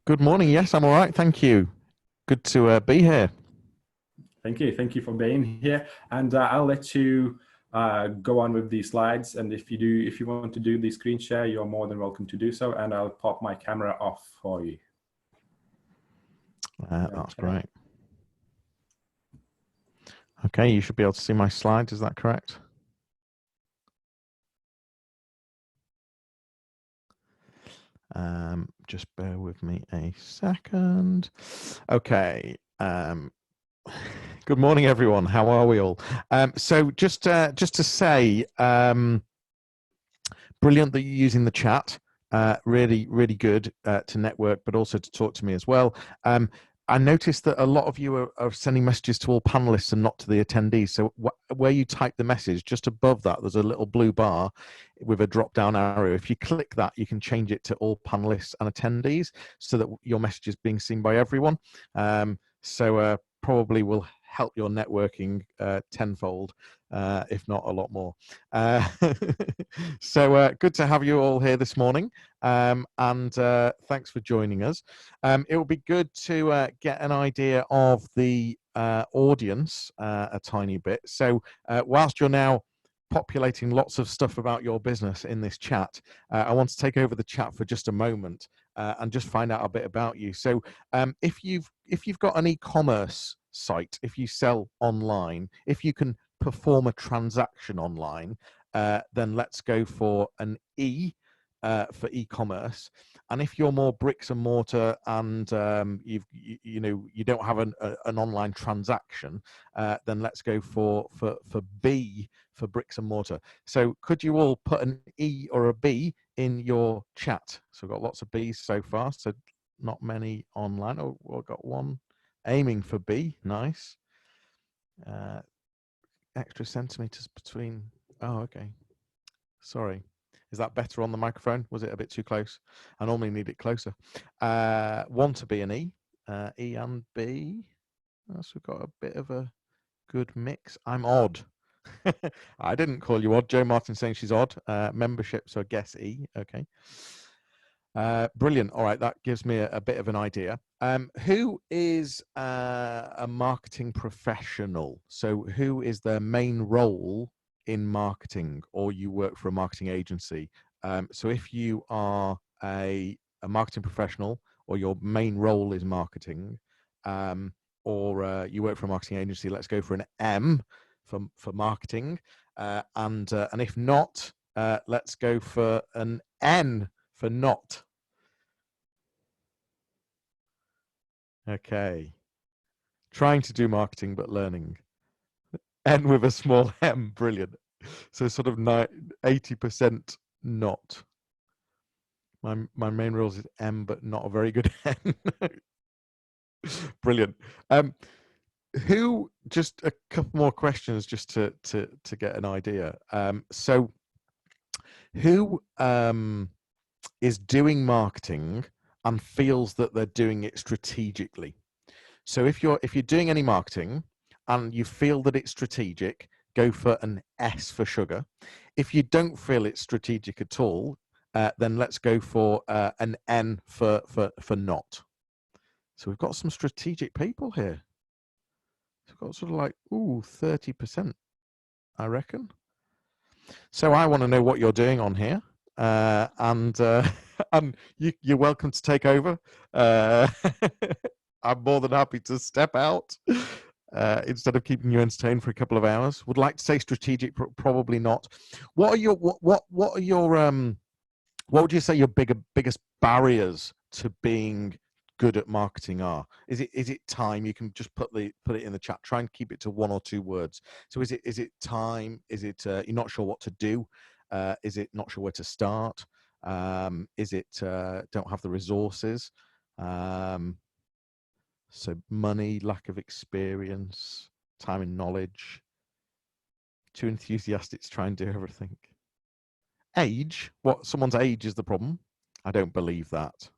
Good morning. Yes, I'm all right. Thank you. Good to be here. Thank you. Thank you for being here. And I'll let you go on with these slides. And if you want to do the screen share, you're more than welcome to do so. And I'll pop my camera off for you. That's Okay. great. Okay, you should be able to see my slides. Is that correct? Just bear with me a second. Okay. Good morning, everyone. How are we all? So just to say, brilliant that you're using the chat. Really, really good to network, but also to talk to me as well. I noticed that a lot of you are sending messages to all panelists and not to the attendees. So where you type the message, just above that, there's a little blue bar with a drop-down arrow. If you click that, you can change it to all panelists and attendees so that your message is being seen by everyone. So probably will help your networking tenfold, if not a lot more. So good to have you all here this morning, and thanks for joining us. It will be good to get an idea of the audience a tiny bit. So whilst you're now populating lots of stuff about your business in this chat, I want to take over the chat for just a moment and just find out a bit about you. So if you've got an e-commerce site, if you sell online, if you can perform a transaction online, then let's go for an E for e-commerce. And if you're more bricks and mortar and you don't have an online transaction, then let's go for B for bricks and mortar. So could you all put an E or a B in your chat? So we've got lots of B's so far, so not many online. Oh, we've got one aiming for B. Nice. Extra centimeters between. Oh, okay. Sorry. Is that better on the microphone? Was it a bit too close? I normally need it closer. One to B and E. E and B. So we've got a bit of a good mix. I'm odd. I didn't call you odd. Joe Martin saying she's odd. Membership, so I guess E. Okay. Brilliant. All right, that gives me a bit of an idea. Who is a marketing professional? So who is their main role in marketing, or you work for a marketing agency? So if you are a marketing professional, or your main role is marketing, or you work for a marketing agency, let's go for an M for marketing. And if not, let's go for an N for not. Okay. Trying to do marketing, but learning. N with a small M. Brilliant. So sort of 80% not. My main rules is M, but not a very good N. Brilliant. Who, just a couple more questions just to get an idea. So who is doing marketing and feels that they're doing it strategically? So if you're doing any marketing and you feel that it's strategic, go for an S for sugar. If you don't feel it's strategic at all, then let's go for an N for not. So we've got some strategic people here. We've got sort of like 30%, I reckon. So I want to know what you're doing on here, and you're welcome to take over. I'm more than happy to step out instead of keeping you entertained for a couple of hours. Would like to say strategic, probably not. What are your what are your what would you say your biggest barriers to being good at marketing are? Is it time? You can just put it in the chat. Try and keep it to 1 or 2 words. So is it time? Is it you're not sure what to do? Is it not sure where to start? Is it don't have the resources? So money, lack of experience, time and knowledge. Too enthusiastic to try and do everything. Age? What? Someone's age is the problem? I don't believe that.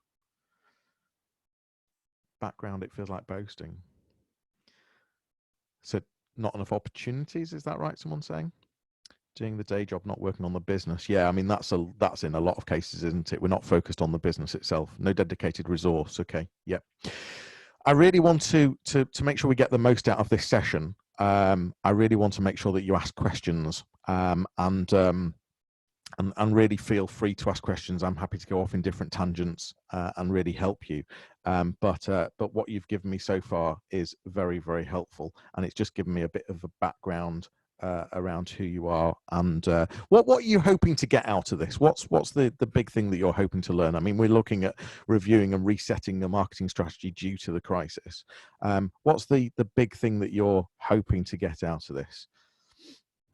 Background, it feels like boasting. So not enough opportunities, is that right, someone's saying? Doing the day job, not working on the business. Yeah, I mean that's in a lot of cases, isn't it? We're not focused on the business itself. No dedicated resource. Okay. Yeah. I really want to make sure we get the most out of this session. I really want to make sure that you ask questions, and really feel free to ask questions. I'm happy to go off in different tangents and really help you. But what you've given me so far is very, very helpful, and it's just given me a bit of a background around who you are and what are you hoping to get out of this. What's the big thing that you're hoping to learn? I mean, we're looking at reviewing and resetting the marketing strategy due to the crisis. What's the big thing that you're hoping to get out of this?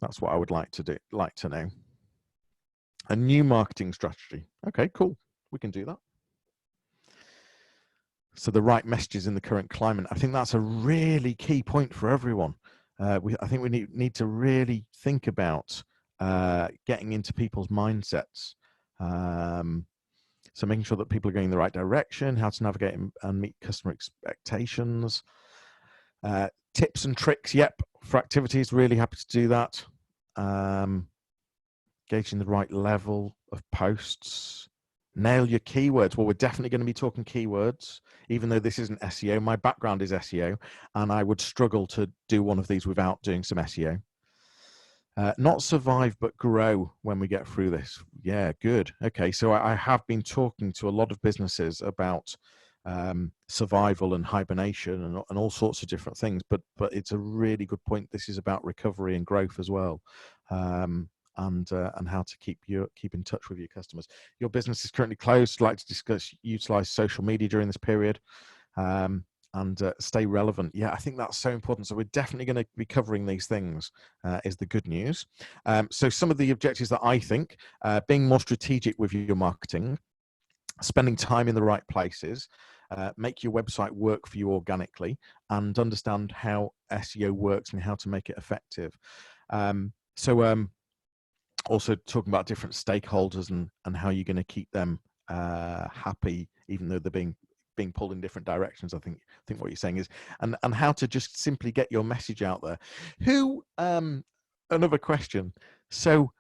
That's what I would like to know. A new marketing strategy. Okay, cool. We can do that. So the right messages in the current climate. I think that's a really key point for everyone. I think we need to really think about getting into people's mindsets. So making sure that people are going in the right direction, how to navigate and meet customer expectations. Tips and tricks, yep, for activities, really happy to do that. Gauging the right level of posts. Nail your keywords. Well, we're definitely going to be talking keywords, even though this isn't SEO. My background is SEO, and I would struggle to do one of these without doing some SEO. Not survive, but grow when we get through this. Yeah, good. Okay, so I have been talking to a lot of businesses about survival and hibernation and all sorts of different things, but it's a really good point. This is about recovery and growth as well. And how to keep in touch with your customers. Your business is currently closed. I'd like to utilize social media during this period and stay relevant. Yeah, I think that's so important. So we're definitely going to be covering these things is the good news. So some of the objectives that I think, being more strategic with your marketing, spending time in the right places, make your website work for you organically, and understand how SEO works and how to make it effective. Also talking about different stakeholders and how you're going to keep them happy, even though they're being pulled in different directions. I think what you're saying is, and how to just simply get your message out there. Another question. So,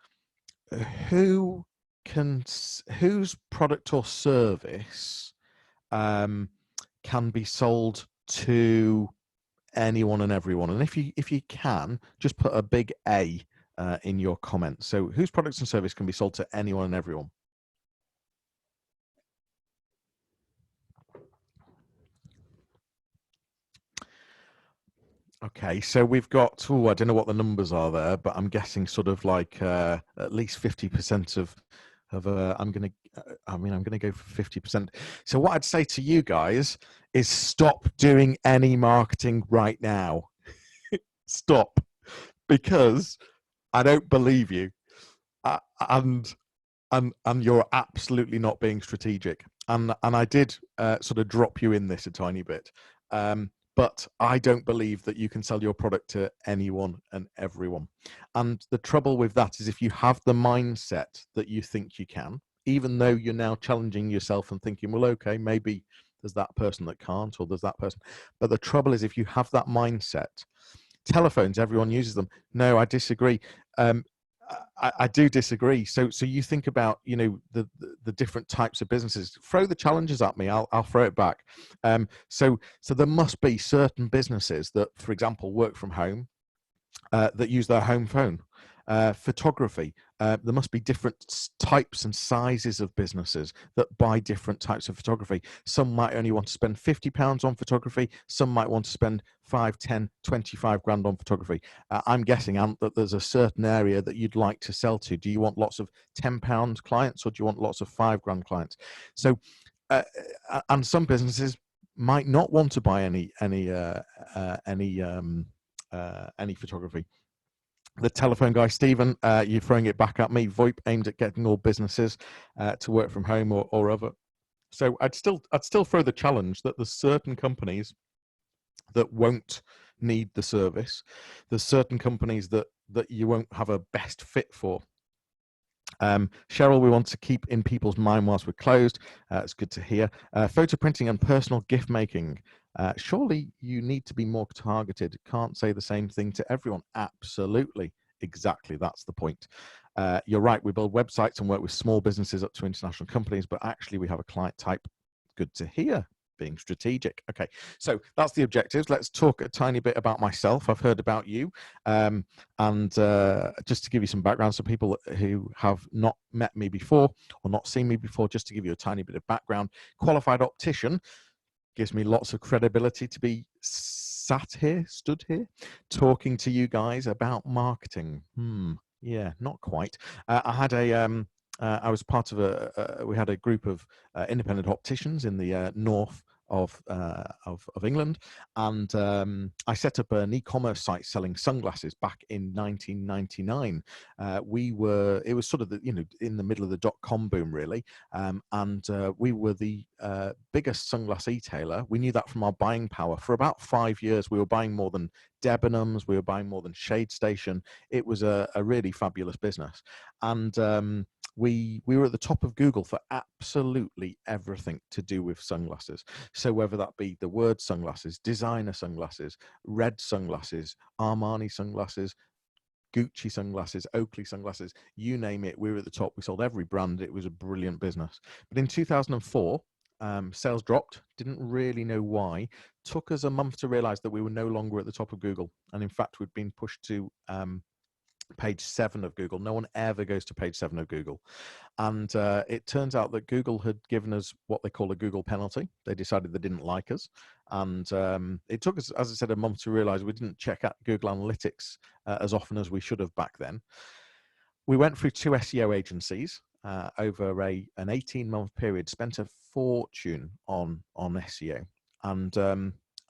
whose product or service can be sold to anyone and everyone? And if you can, just put a big A in your comments. So whose products and service can be sold to anyone and everyone? Okay, so we've got, I don't know what the numbers are there, but I'm guessing sort of like at least 50% of I'm going to go for 50%. So what I'd say to you guys is stop doing any marketing right now. Stop, because I don't believe you. And you're absolutely not being strategic. And I did sort of drop you in this a tiny bit. But I don't believe that you can sell your product to anyone and everyone. And the trouble with that is, if you have the mindset that you think you can, even though you're now challenging yourself and thinking, well, okay, maybe there's that person that can't, or there's that person. But the trouble is, if you have that mindset, telephones, everyone uses them. No, I disagree. I do disagree. So you think about, the different types of businesses. Throw the challenges at me. I'll throw it back. So there must be certain businesses that, for example, work from home, that use their home phone. Photography. There must be different types and sizes of businesses that buy different types of photography. Some might only want to spend £50 on photography. Some might want to spend 5, 10, 25 grand on photography. I'm guessing, Ant, that there's a certain area that you'd like to sell to. Do you want lots of £10 clients, or do you want lots of 5 grand clients? So, and some businesses might not want to buy any photography. The telephone guy, Stephen, you're throwing it back at me. VoIP aimed at getting all businesses to work from home or other. So I'd still throw the challenge that there's certain companies that won't need the service. There's certain companies that you won't have a best fit for. Cheryl, we want to keep in people's mind whilst we're closed. It's good to hear. Photo printing and personal gift making. Surely you need to be more targeted. Can't say the same thing to everyone. Absolutely. exactly. That's the point. You're right. We build websites and work with small businesses up to international companies, but actually we have a client type. Good to hear. Being strategic. Okay, so that's the objectives. Let's talk a tiny bit about myself. I've heard about you, and just to give you some background, some people who have not met me before or not seen me before, just to give you a tiny bit of background. Qualified optician, gives me lots of credibility to be stood here, talking to you guys about marketing. Yeah, not quite. I had I was part of we had a group of independent opticians in the north of England, and I set up an e-commerce site selling sunglasses back in 1999. It was sort of in the middle of the dot-com boom, really, and we were the biggest sunglass retailer. We knew that from our buying power. For about 5 years, we were buying more than Debenhams, we were buying more than Shade Station. It was a really fabulous business, and we were at the top of Google for absolutely everything to do with sunglasses. So whether that be the word sunglasses, designer sunglasses, red sunglasses, Armani sunglasses, Gucci sunglasses, Oakley sunglasses, you name it, we were at the top. We sold every brand. It was a brilliant business. But in 2004, sales dropped. Didn't really know why. Took us a month to realize that we were no longer at the top of Google. And in fact, we'd been pushed to page 7 of Google. No one ever goes to page 7 of Google. And it turns out that Google had given us what they call a Google penalty. They decided they didn't like us. And it took us, as I said, a month to realize we didn't check out Google Analytics as often as we should have back then. We went through 2 SEO agencies over an 18-month period, spent a fortune on SEO. And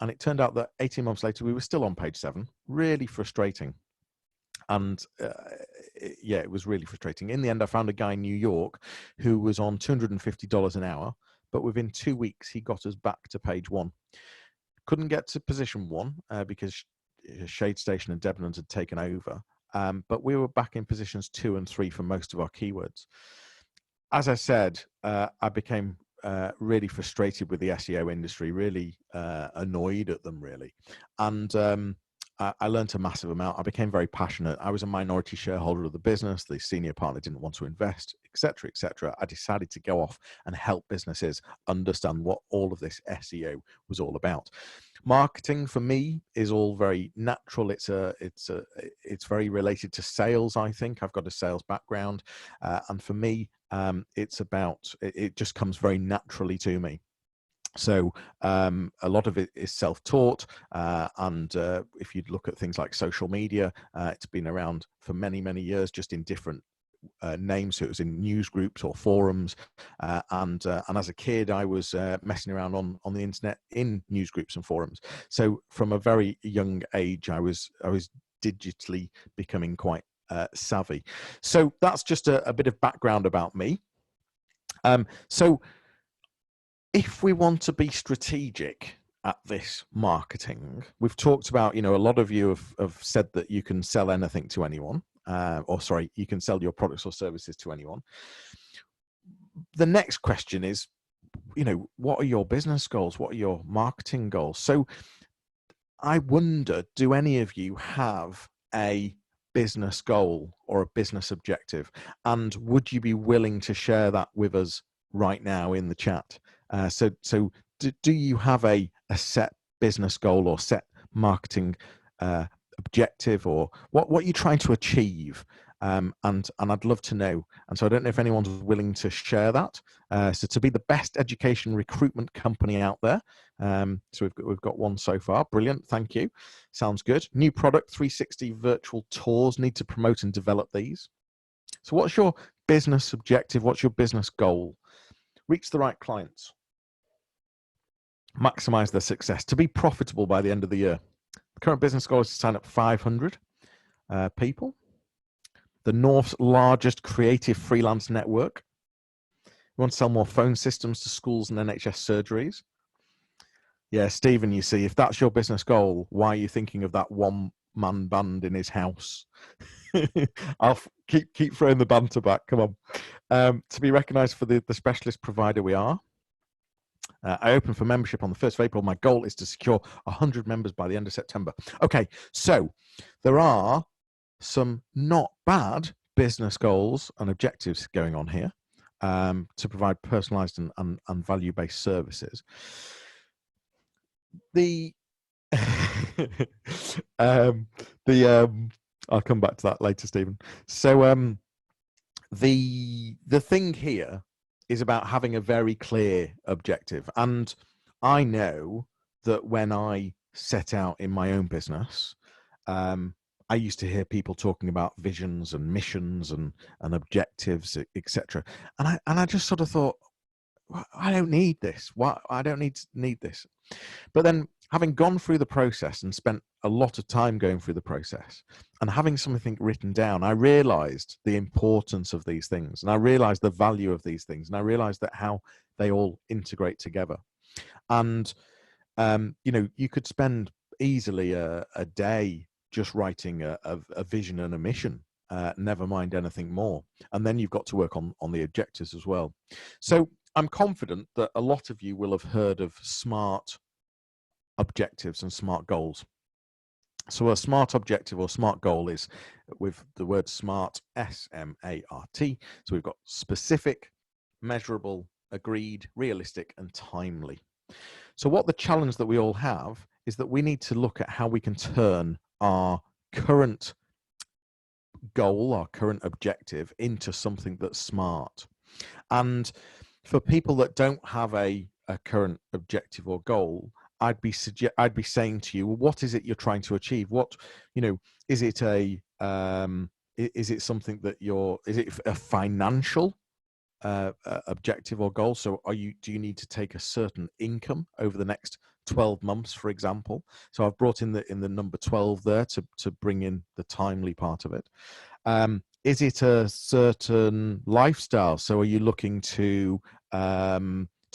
it turned out that 18 months later, we were still on page 7. Really frustrating. And yeah, it was really frustrating. In the end, I found a guy in New York who was on $250 an hour, but within 2 weeks, he got us back to page 1. Couldn't get to position 1 because Shade Station and Debenhams had taken over, but we were back in positions 2 and 3 for most of our keywords. As I said, I became really frustrated with the SEO industry, really annoyed at them, really. And I learned a massive amount. I became very passionate. I was a minority shareholder of the business. The senior partner didn't want to invest, etc., etc. I decided to go off and help businesses understand what all of this SEO was all about. Marketing for me is all very natural. It's very related to sales. I think I've got a sales background, and for me, it just comes very naturally to me. So a lot of it is self-taught, and if you look at things like social media, it's been around for many, many years, just in different names. So it was in news groups or forums, and as a kid, I was messing around on the internet in news groups and forums. So from a very young age, I was digitally becoming quite savvy. So that's just a bit of background about me. So if we want to be strategic at this marketing, we've talked about, a lot of you have said that you can sell anything to anyone, you can sell your products or services to anyone. The next question is, what are your business goals? What are your marketing goals? So I wonder, do any of you have a business goal or a business objective? And would you be willing to share that with us right now in the chat? So do you have a set business goal or set marketing objective, or what are you trying to achieve? And I'd love to know. And so I don't know if anyone's willing to share that. So to be the best education recruitment company out there. So we've got one so far. Brilliant. Thank you. Sounds good. New product, 360 virtual tours. Need to promote and develop these. So what's your business objective? What's your business goal? Reach the right clients. Maximize their success. To be profitable by the end of the year. The current business goal is to sign up 500 people. The North's largest creative freelance network. We want to sell more phone systems to schools and NHS surgeries. Yeah, Stephen, you see, if that's your business goal, why are you thinking of that one-man band in his house? I'll keep throwing the banter back. Come on. To be recognized for the specialist provider we are. I open for membership on the 1st of April. My goal is to secure 100 members by the end of September. Okay, so there are some not bad business goals and objectives going on here, to provide personalized and value-based services. The I'll come back to that later, Stephen. So the thing here is about having a very clear objective. And I know that when I set out in my own business, I used to hear people talking about visions and missions and objectives, etc. And I just sort of thought, well, I don't need this. What I don't need this. But then, having gone through the process and spent a lot of time going through the process and having something written down, I realized the importance of these things, and I realized the value of these things, and I realized that how they all integrate together. And you could spend easily a day just writing a vision and a mission, never mind anything more. And then you've got to work on the objectives as well. So I'm confident that a lot of you will have heard of SMART objectives and SMART goals. So a SMART objective or SMART goal is with the word SMART, S-M-A-R-T. So we've got specific, measurable, agreed, realistic, and timely. So what the challenge that we all have is that we need to look at how we can turn our current goal, our current objective, into something that's SMART. And for people that don't have a current objective or goal, I'd be saying to you, well, what is it you're trying to achieve? What, is it is it something that is it a financial objective or goal? So do you need to take a certain income over the next 12 months, for example? So I've brought in the number 12 there to bring in the timely part of it. Is it a certain lifestyle? So are you looking to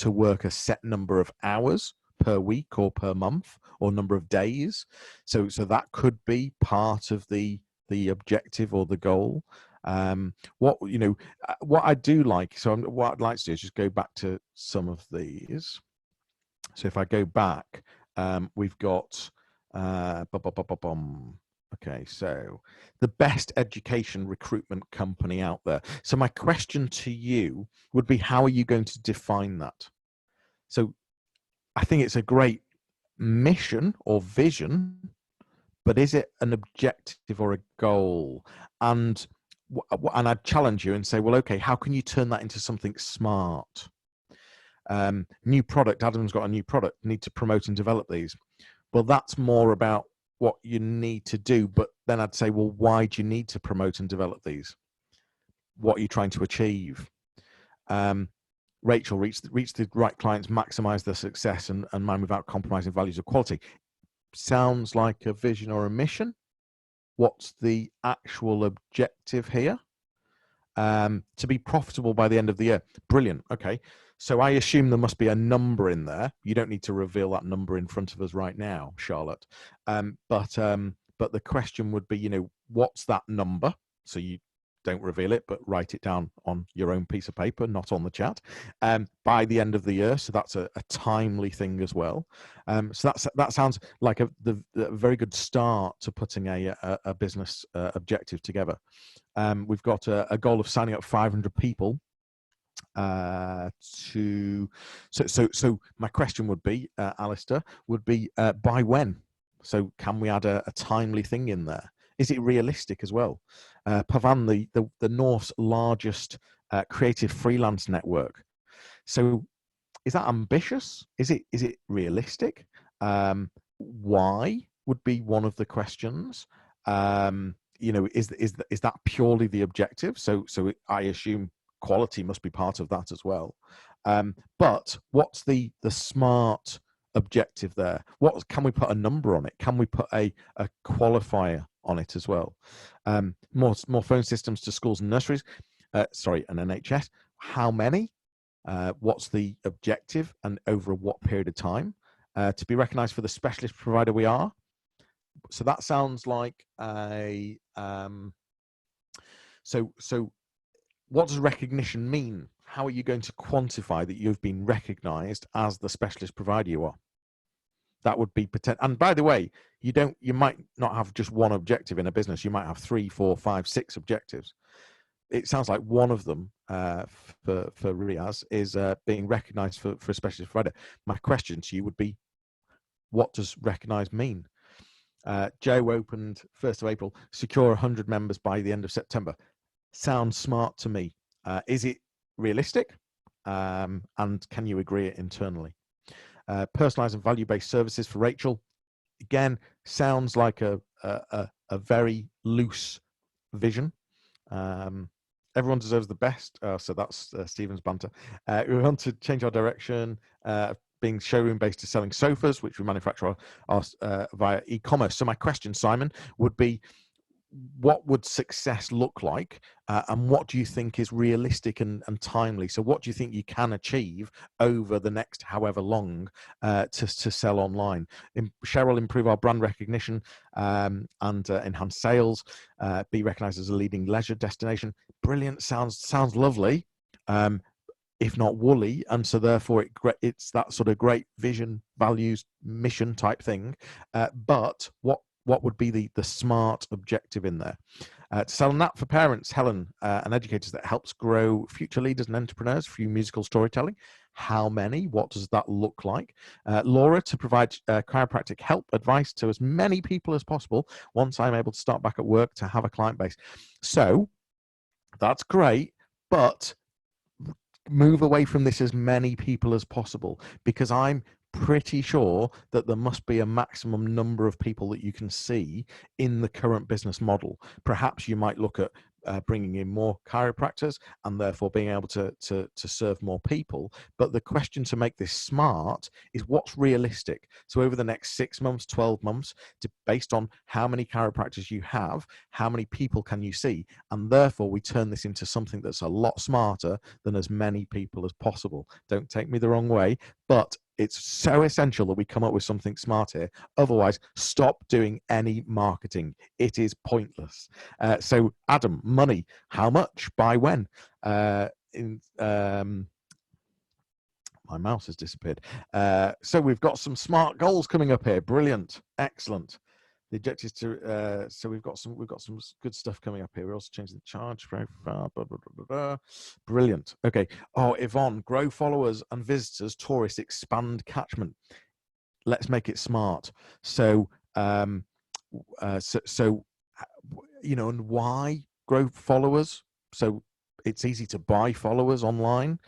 work a set number of hours per week or per month or number of days? So that could be part of the objective or the goal. What I do like, so what I'd like to do is just go back to some of these. So if I go back, we've got okay, so the best education recruitment company out there. So my question to you would be, how are you going to define that? So I think it's a great mission or vision, but is it an objective or a goal? And I'd challenge you and say, well, okay, how can you turn that into something smart? New product, Adam's got a new product, need to promote and develop these. Well, that's more about what you need to do. But then I'd say, well, why do you need to promote and develop these? What are you trying to achieve? Rachel, reach the right clients, maximize their success and mind without compromising values of quality. Sounds like a vision or a mission. What's the actual objective here? To be profitable by the end of the year. Brilliant. Okay. So I assume there must be a number in there. You don't need to reveal that number in front of us right now, Charlotte. But the question would be, what's that number? So you don't reveal it, but write it down on your own piece of paper, not on the chat, by the end of the year. So that's a timely thing as well. So that sounds like a very good start to putting a business objective together. We've got a goal of signing up 500 people so my question would be, Alistair, would be by when? So can we add a timely thing in there? Is it realistic as well? Pavan, the North's largest creative freelance network. So is that ambitious? Is it realistic? Why would be one of the questions. Is that purely the objective? So I assume quality must be part of that as well. But what's the smart objective there? What can we put a number on it? Can we put a qualifier on it as well? More phone systems to schools and nurseries. And NHS. How many? What's the objective and over what period of time? To be recognised for the specialist provider we are. So that sounds like a so what does recognition mean? How are you going to quantify that you've been recognized as the specialist provider you are? that would be potential. And by the way, you might not have just one objective in a business. You might have 3, 4, 5, 6 objectives. It sounds like one of them for Riaz is being recognized for a specialist provider. My question to you would be, what does recognized mean? Joe opened 1st of April, secure 100 members by the end of September. Sounds smart to me. Is it realistic? And can you agree it internally? Personalized and value-based services for Rachel. Again, sounds like a very loose vision. Everyone deserves the best. So that's Stephen's banter. We want to change our direction, being showroom based to selling sofas, which we manufacture via e-commerce. So my question, Simon, would be, what would success look like, and what do you think is realistic and timely? So what do you think you can achieve over the next however long to sell online? Cheryl, improve our brand recognition and enhance sales, be recognized as a leading leisure destination. Brilliant. Sounds lovely, if not woolly, and so therefore it's that sort of great vision, values, mission type thing. But what would be the smart objective in there? To sell an app for parents, Helen, and educators that helps grow future leaders and entrepreneurs through musical storytelling. How many? What does that look like? Laura, to provide chiropractic help, advice to as many people as possible once I'm able to start back at work to have a client base. So that's great, but move away from this as many people as possible, because I'm pretty sure that there must be a maximum number of people that you can see in the current business model. Perhaps you might look at bringing in more chiropractors and therefore being able to serve more people. But the question to make this smart is, what's realistic? So over the next 6 months, 12 months, based on how many chiropractors you have, how many people can you see? And therefore we turn this into something that's a lot smarter than as many people as possible. Don't take me the wrong way, but it's so essential that we come up with something smart here. Otherwise, stop doing any marketing. It is pointless. So, Adam, money, how much, by when? My mouse has disappeared. So we've got some smart goals coming up here. Brilliant, excellent. The objectives to so we've got some good stuff coming up here. We're also changing the charge profile. Blah, blah, blah, blah. Brilliant. Okay. Oh, Yvonne, grow followers and visitors, tourists, expand catchment. Let's make it smart. So, you know, and why grow followers? So it's easy to buy followers online.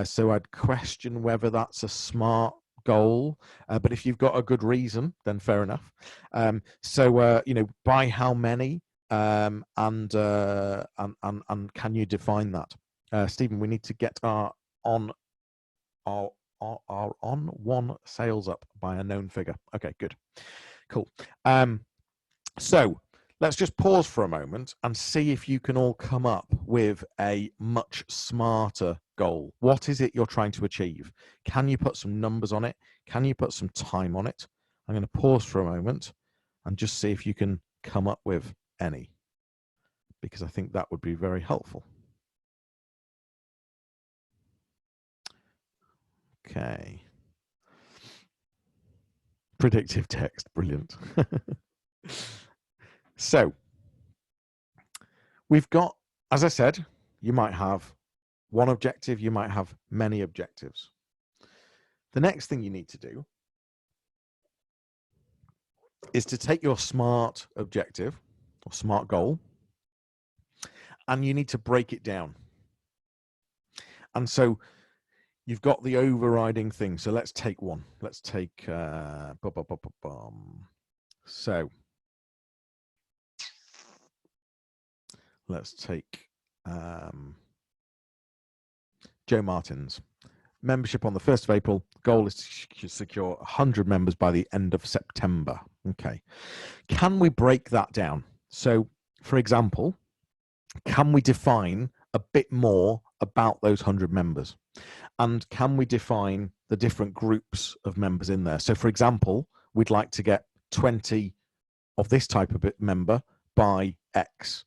So I'd question whether that's a smart goal, but if you've got a good reason, then fair enough. You know, by how many, and can you define that? Stephen, we need to get our on one sales up by a known figure. Okay, good, cool. So let's just pause for a moment and see if you can all come up with a much smarter goal. What is it you're trying to achieve? Can you put some numbers on it? Can you put some time on it? I'm going to pause for a moment and just see if you can come up with any, because I think that would be very helpful. Okay. Predictive text, brilliant. So we've got, as I said, you might have one objective, you might have many objectives. The next thing you need to do is to take your SMART objective or SMART goal, and you need to break it down. And so you've got the overriding thing. So let's take one. Let's take so let's take Joe Martin's membership on the 1st of April. Goal is to secure 100 members by the end of September. Okay. Can we break that down? So, for example, can we define a bit more about those 100 members? And can we define the different groups of members in there? So, for example, we'd like to get 20 of this type of member by X.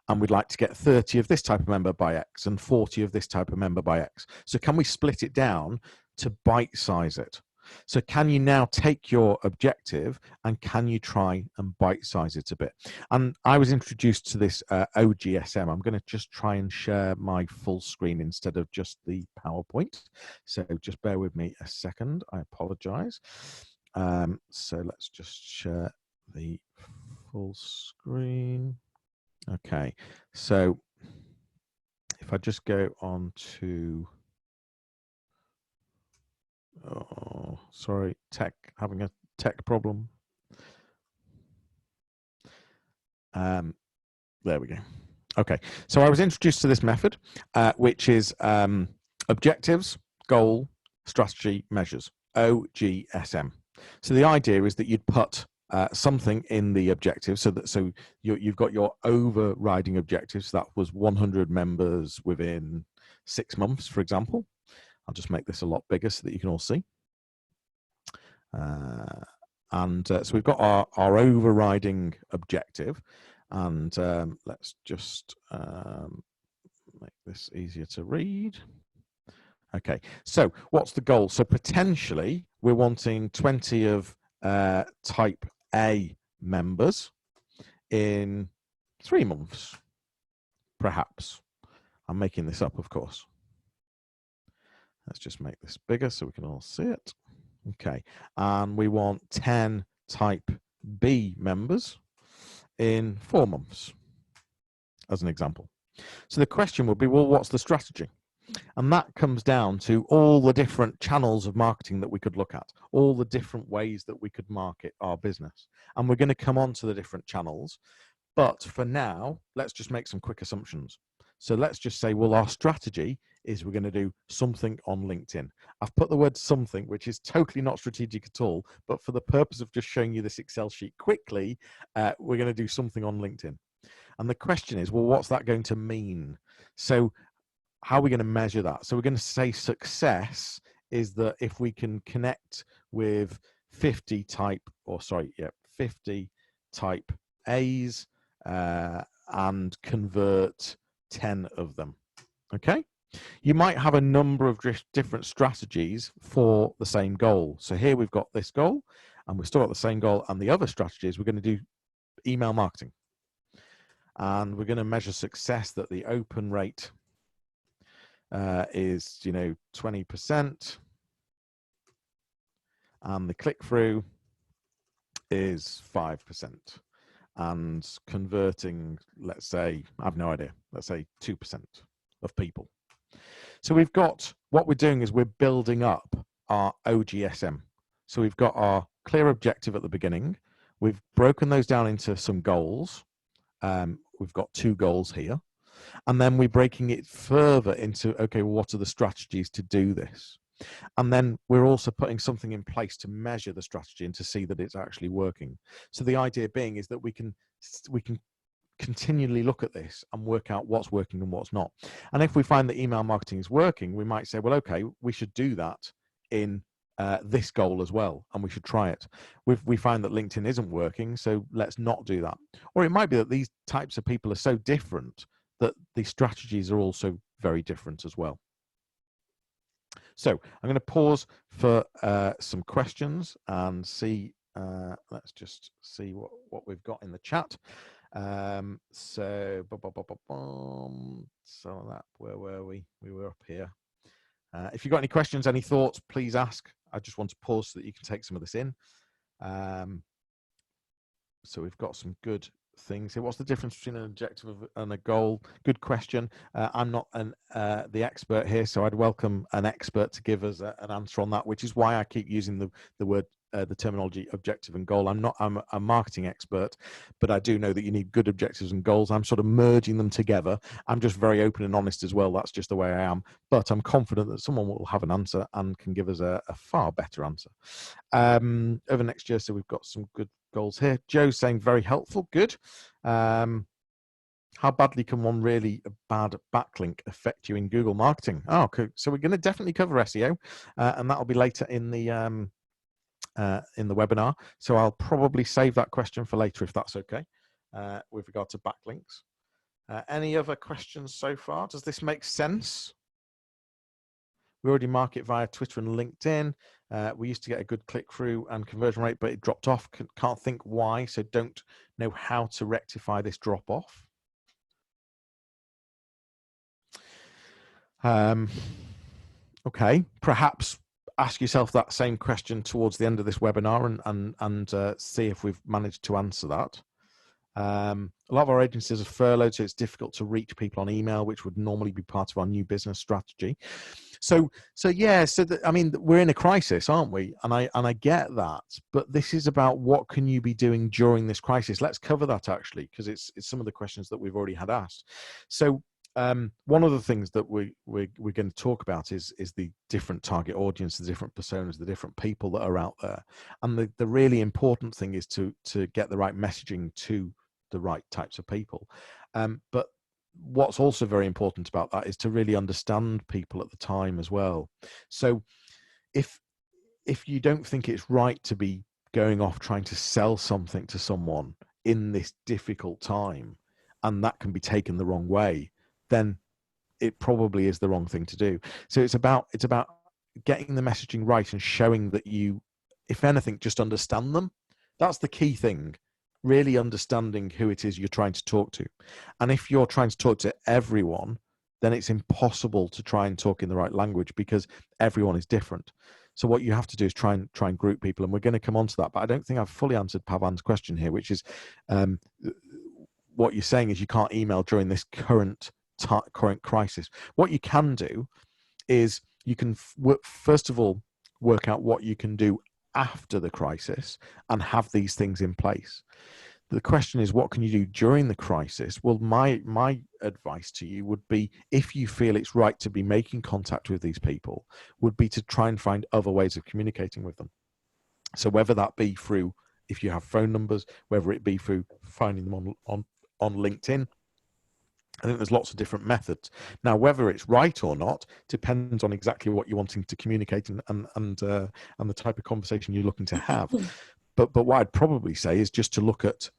And we'd like to get 30 of this type of member by X and 40 of this type of member by X. So can we split it down to bite size it? So can you now take your objective and can you try and bite size it a bit? And I was introduced to this OGSM. I'm going to just try and share my full screen instead of just the PowerPoint. So just bear with me a second. I apologize. So let's just share the full screen. Okay, so if I just go on to, oh, sorry, having a tech problem. There we go. Okay, so I was introduced to this method, which is objectives, goal, strategy, measures, OGSM. So the idea is that you'd put something in the objective, so you've got your overriding objectives. That was 100 members within 6 months, for example. I'll just make this a lot bigger so that you can all see. So we've got our overriding objective, and let's just make this easier to read. Okay, so what's the goal? So potentially we're wanting 20 of type A members in 3 months, perhaps. I'm making this up, of course. Let's just make this bigger so we can all see it. Okay, and we want 10 type B members in 4 months, as an example. So the question would be, well, what's the strategy? And that comes down to all the different channels of marketing that we could look at, all the different ways that we could market our business. And we're going to come on to the different channels. But for now, let's just make some quick assumptions. So let's just say, well, our strategy is we're going to do something on LinkedIn. I've put the word something, which is totally not strategic at all. But for the purpose of just showing you this Excel sheet quickly, we're going to do something on LinkedIn. And the question is, well, what's that going to mean? So how are we going to measure that? So we're going to say success is that if we can connect with 50 type A's and convert 10 of them. Okay, you might have a number of different strategies for the same goal. So here we've got this goal and we've still got the same goal, and the other strategy is we're going to do email marketing, and we're going to measure success that the open rate is 20%, and the click-through is 5%, and converting, let's say, I have no idea, let's say 2% of people. So we've got, what we're doing is we're building up our OGSM. So we've got our clear objective at the beginning. We've broken those down into some goals. We've got 2 goals here. And then we're breaking it further into, okay, well, what are the strategies to do this? And then we're also putting something in place to measure the strategy and to see that it's actually working. So the idea being is that we can continually look at this and work out what's working and what's not. And if we find that email marketing is working, we might say, well, okay, we should do that in this goal as well, and we should try it. We find that LinkedIn isn't working, so let's not do that. Or it might be that these types of people are so different that the strategies are also very different as well. So I'm going to pause for some questions and see. Let's just see what we've got in the chat. So that, where were we? We were up here. If you've got any questions, any thoughts, please ask. I just want to pause so that you can take some of this in. So we've got some good things here. What's the difference between an objective and a goal? Good question. I'm not the expert here, so I'd welcome an expert to give us an answer on that, which is why I keep using the word the terminology objective and goal. I'm a marketing expert, but I do know that you need good objectives and goals. I'm sort of merging them together. I'm just very open and honest as well. That's just the way I am. But I'm confident that someone will have an answer and can give us a far better answer. Over next year, so we've got some good goals here. Joe's saying very helpful. Good. How badly can one really bad backlink affect you in Google marketing? Oh, okay. So we're going to definitely cover SEO, and that'll be later in the webinar. So I'll probably save that question for later if that's okay, with regard to backlinks. Any other questions so far? Does this make sense? We already market via Twitter and LinkedIn. We used to get a good click-through and conversion rate, but it dropped off. Can't think why, so don't know how to rectify this drop-off. Okay, perhaps ask yourself that same question towards the end of this webinar and see if we've managed to answer that. A lot of our agencies are furloughed, so it's difficult to reach people on email, which would normally be part of our new business strategy. So yeah, I mean, we're in a crisis, aren't we? And I get that, but this is about what can you be doing during this crisis. Let's cover that actually, because it's some of the questions that we've already had asked. So one of the things that we're going to talk about is the different target audience, the different personas, the different people that are out there, and the really important thing is to get the right messaging to the right types of people. But what's also very important about that is to really understand people at the time as well. So if you don't think it's right to be going off trying to sell something to someone in this difficult time, and that can be taken the wrong way, then it probably is the wrong thing to do. So it's about getting the messaging right and showing that you, if anything, just understand them. That's the key thing. Really understanding who it is you're trying to talk to. And if you're trying to talk to everyone, then it's impossible to try and talk in the right language because everyone is different. So what you have to do is try and group people, and we're going to come on to that. But I don't think I've fully answered Pavan's question here, which is what you're saying is you can't email during this current crisis. What you can do is you can first of all work out what you can do after the crisis and have these things in place. The question is, what can you do during the crisis? Well, my advice to you would be, if you feel it's right to be making contact with these people, would be to try and find other ways of communicating with them. So whether that be through, if you have phone numbers, whether it be through finding them on LinkedIn. I think there's lots of different methods. Now, whether it's right or not depends on exactly what you're wanting to communicate and the type of conversation you're looking to have. But what I'd probably say is just to look at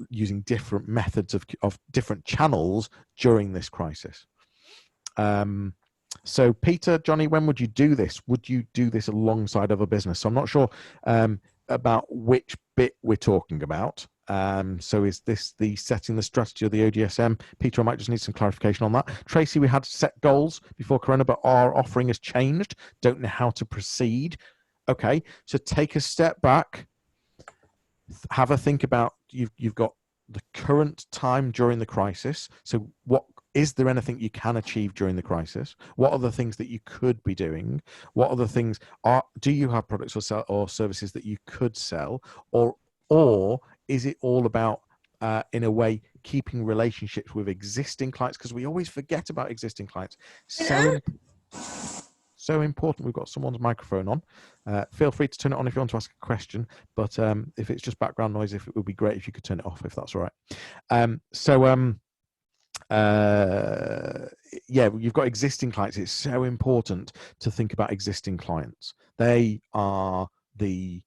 using different methods of different channels during this crisis. So Peter, Jonny, when would you do this? Would you do this alongside other business? So I'm not sure about which bit we're talking about. So is this the setting the strategy of the ODSM? Peter, I might just need some clarification on that. Tracy, we had set goals before Corona, but our offering has changed. Don't know how to proceed. Okay, so take a step back, have a think about, you've got the current time during the crisis. So what is there anything you can achieve during the crisis? What are the things that you could be doing? What are the things do you have products or services that you could sell, or is it all about in a way keeping relationships with existing clients? Because we always forget about existing clients. So important. We've got someone's microphone on. Feel free to turn it on if you want to ask a question, but if it's just background noise, it would be great if you could turn it off, if that's all right. Yeah, you've got existing clients. It's so important to think about existing clients. They are the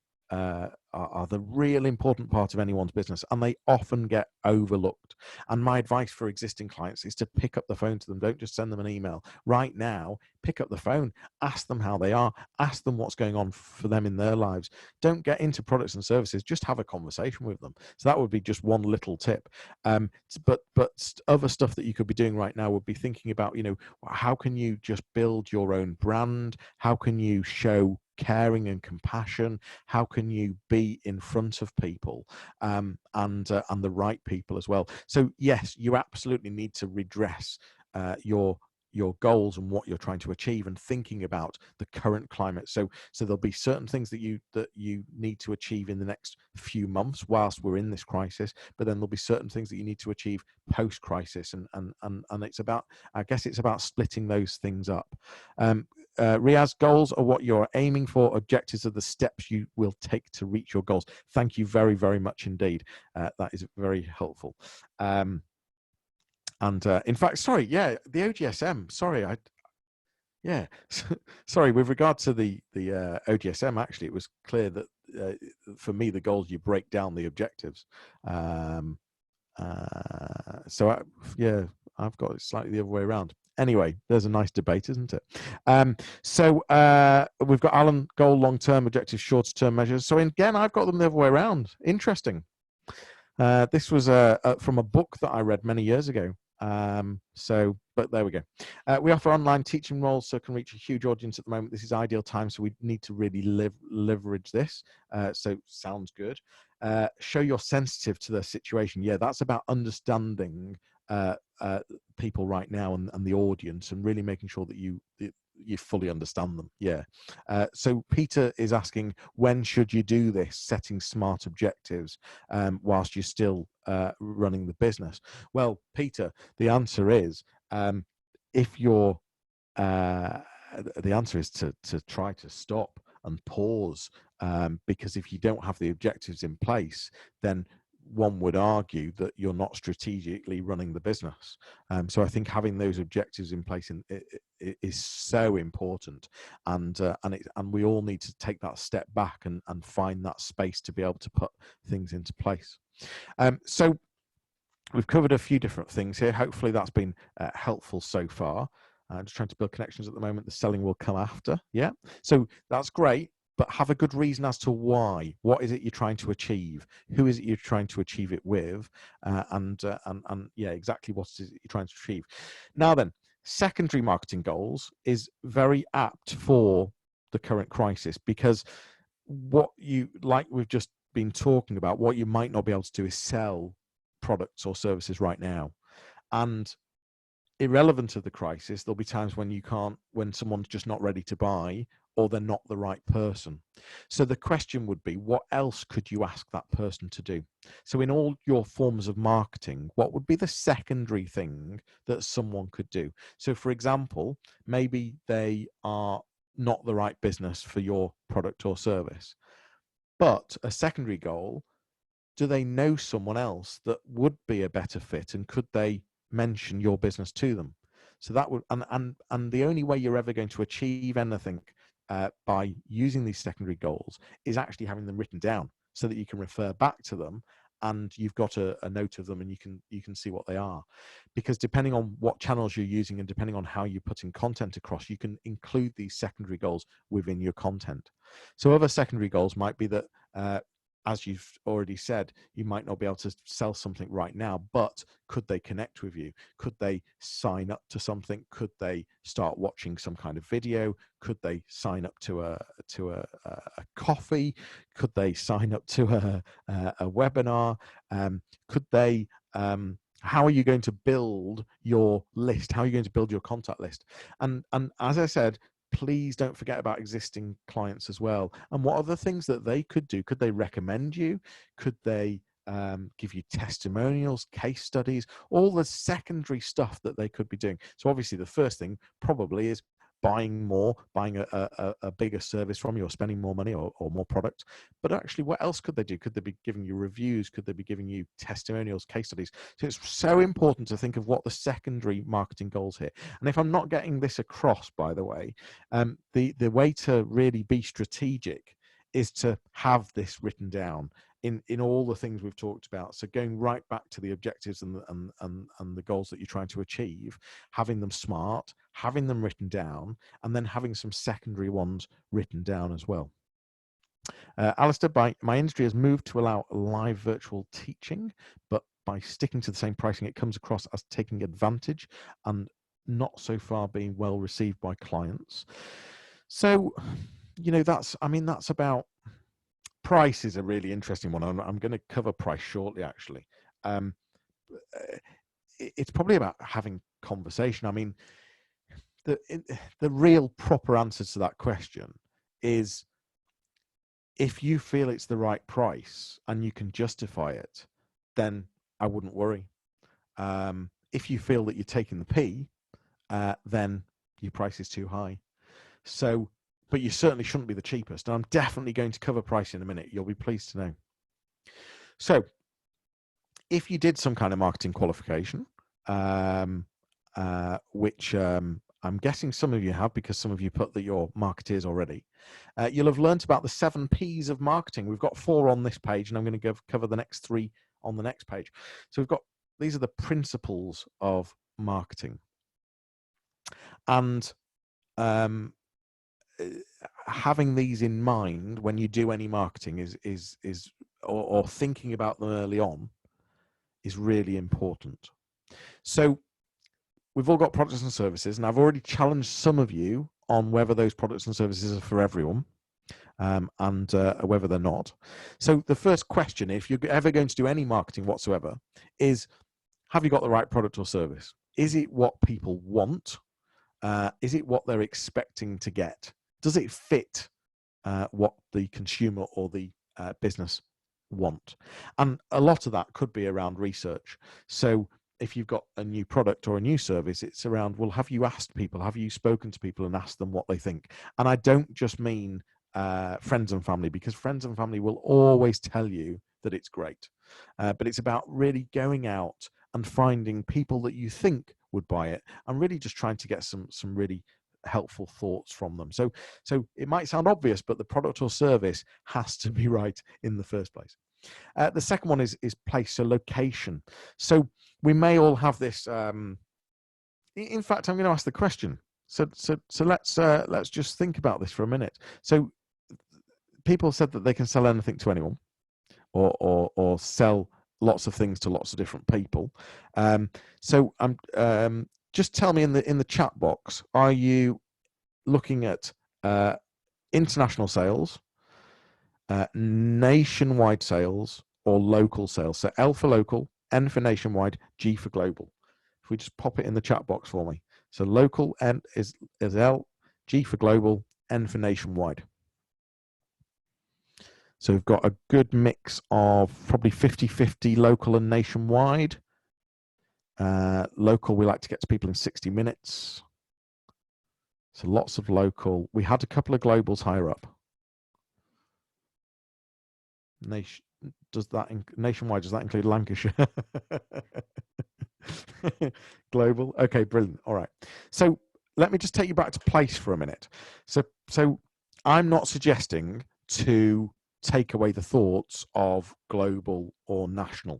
real important part of anyone's business, and they often get overlooked. And my advice for existing clients is to pick up the phone to them. Don't just send them an email. Right now, pick up the phone, ask them how they are, ask them what's going on for them in their lives. Don't get into products and services, just have a conversation with them. So that would be just one little tip. But other stuff that you could be doing right now would be thinking about, how can you just build your own brand? How can you show caring and compassion? How can you be in front of people and the right people as well? So yes, you absolutely need to redress your goals and what you're trying to achieve, and thinking about the current climate. So there'll be certain things that you need to achieve in the next few months whilst we're in this crisis, but then there'll be certain things that you need to achieve post crisis, and it's about, I guess it's about splitting those things up. Riaz, goals are what you're aiming for. Objectives are the steps you will take to reach your goals. Thank you very, very much indeed. That is very helpful. And in fact, sorry, yeah, the OGSM, sorry, sorry, with regard to the OGSM, actually, it was clear that for me, the goals, you break down the objectives. So I've got it slightly the other way around. Anyway, there's a nice debate, isn't it? So we've got Alan, goal, long-term objectives, shorter-term measures. So again, I've got them the other way around. Interesting. This was from a book that I read many years ago. But there we go. We offer online teaching roles, so can reach a huge audience at the moment. This is ideal time, so we need to really leverage this. So sounds good. Show you're sensitive to the situation. Yeah, that's about understanding people right now and the audience, and really making sure that you fully understand them. Yeah. So Peter is asking, when should you do this, setting smart objectives whilst you're still running the business? Well, Peter, the answer is if you're the answer is to try to stop and pause, because if you don't have the objectives in place, then one would argue that you're not strategically running the business. So I think having those objectives in place is so important, and we all need to take that step back and find that space to be able to put things into place. So we've covered a few different things here. Hopefully that's been helpful so far. I'm just trying to build connections at the moment. The selling will come after. Yeah, so that's great. But have a good reason as to why. What is it you're trying to achieve? Who is it you're trying to achieve it with? And yeah, exactly what is it you're trying to achieve. Now then, secondary marketing goals is very apt for the current crisis, because what you, like we've just been talking about, what you might not be able to do is sell products or services right now. And irrelevant of the crisis, there'll be times when you can't, when someone's just not ready to buy, or they're not the right person. So the question would be, what else could you ask that person to do? So in all your forms of marketing, what would be the secondary thing that someone could do? So for example, maybe they are not the right business for your product or service, but a secondary goal, do they know someone else that would be a better fit, and could they mention your business to them? So that would, and the only way you're ever going to achieve anything by using these secondary goals is actually having them written down, so that you can refer back to them and you've got a note of them, and you can see what they are. Because depending on what channels you're using and depending on how you're putting content across, you can include these secondary goals within your content. So other secondary goals might be that as you've already said, you might not be able to sell something right now, but could they connect with you? Could they sign up to something? Could they start watching some kind of video? Could they sign up to a coffee? Could they sign up to a webinar? Could they? How are you going to build your list? How are you going to build your contact list? And as I said, please don't forget about existing clients as well. And what are the things that they could do? Could they recommend you? Could they give you testimonials, case studies, all the secondary stuff that they could be doing? So obviously the first thing probably is buying more, buying a bigger service from you, or spending more money or more product. But actually, what else could they do? Could they be giving you reviews? Could they be giving you testimonials, case studies? So it's so important to think of what the secondary marketing goals here. And if I'm not getting this across, by the way, the way to really be strategic is to have this written down in all the things we've talked about. So going right back to the objectives and the goals that you're trying to achieve, having them smart, having them written down, and then having some secondary ones written down as well. Alistair, my industry has moved to allow live virtual teaching, but by sticking to the same pricing, it comes across as taking advantage and not so far being well received by clients. So, you know, that's about, price is a really interesting one. I'm going to cover price shortly, actually. It's probably about having conversation. I mean, the real proper answer to that question is, if you feel it's the right price and you can justify it, then I wouldn't worry. If you feel that you're taking the P, then your price is too high. So, but you certainly shouldn't be the cheapest. And I'm definitely going to cover price in a minute. You'll be pleased to know. So if you did some kind of marketing qualification, which I'm guessing some of you have, because some of you put that you're marketeers already, you'll have learned about the 7 Ps of marketing. We've got 4 on this page, and I'm going to cover the next 3 on the next page. So we've got, these are the principles of marketing. And having these in mind when you do any marketing or thinking about them early on is really important. So we've all got products and services, and I've already challenged some of you on whether those products and services are for everyone, and whether they're not. So the first question, if you're ever going to do any marketing whatsoever, is have you got the right product or service? Is it what people want? Is it what they're expecting to get? Does it fit what the consumer or the business want? And a lot of that could be around research. So if you've got a new product or a new service, it's around, well, have you asked people? Have you spoken to people and asked them what they think? And I don't just mean friends and family, because friends and family will always tell you that it's great. But it's about really going out and finding people that you think would buy it, and really just trying to get some really helpful thoughts from them. So it might sound obvious, but the product or service has to be right in the first place. The second one is place, so location. So we may all have this. In fact, I'm going to ask the question. So let's just think about this for a minute. So people said that they can sell anything to anyone, or sell lots of things to lots of different people. So just tell me in the chat box, are you looking at international sales, nationwide sales, or local sales? So L for local, N for nationwide, G for global. If we just pop it in the chat box for me. So local N is L, G for global, N for nationwide. So we've got a good mix of probably 50-50 local and nationwide. Local, we like to get to people in 60 minutes. So lots of local. We had a couple of globals higher up. Nationwide, does that include Lancashire? Global. Okay, brilliant. All right. So let me just take you back to place for a minute. So I'm not suggesting to take away the thoughts of global or national.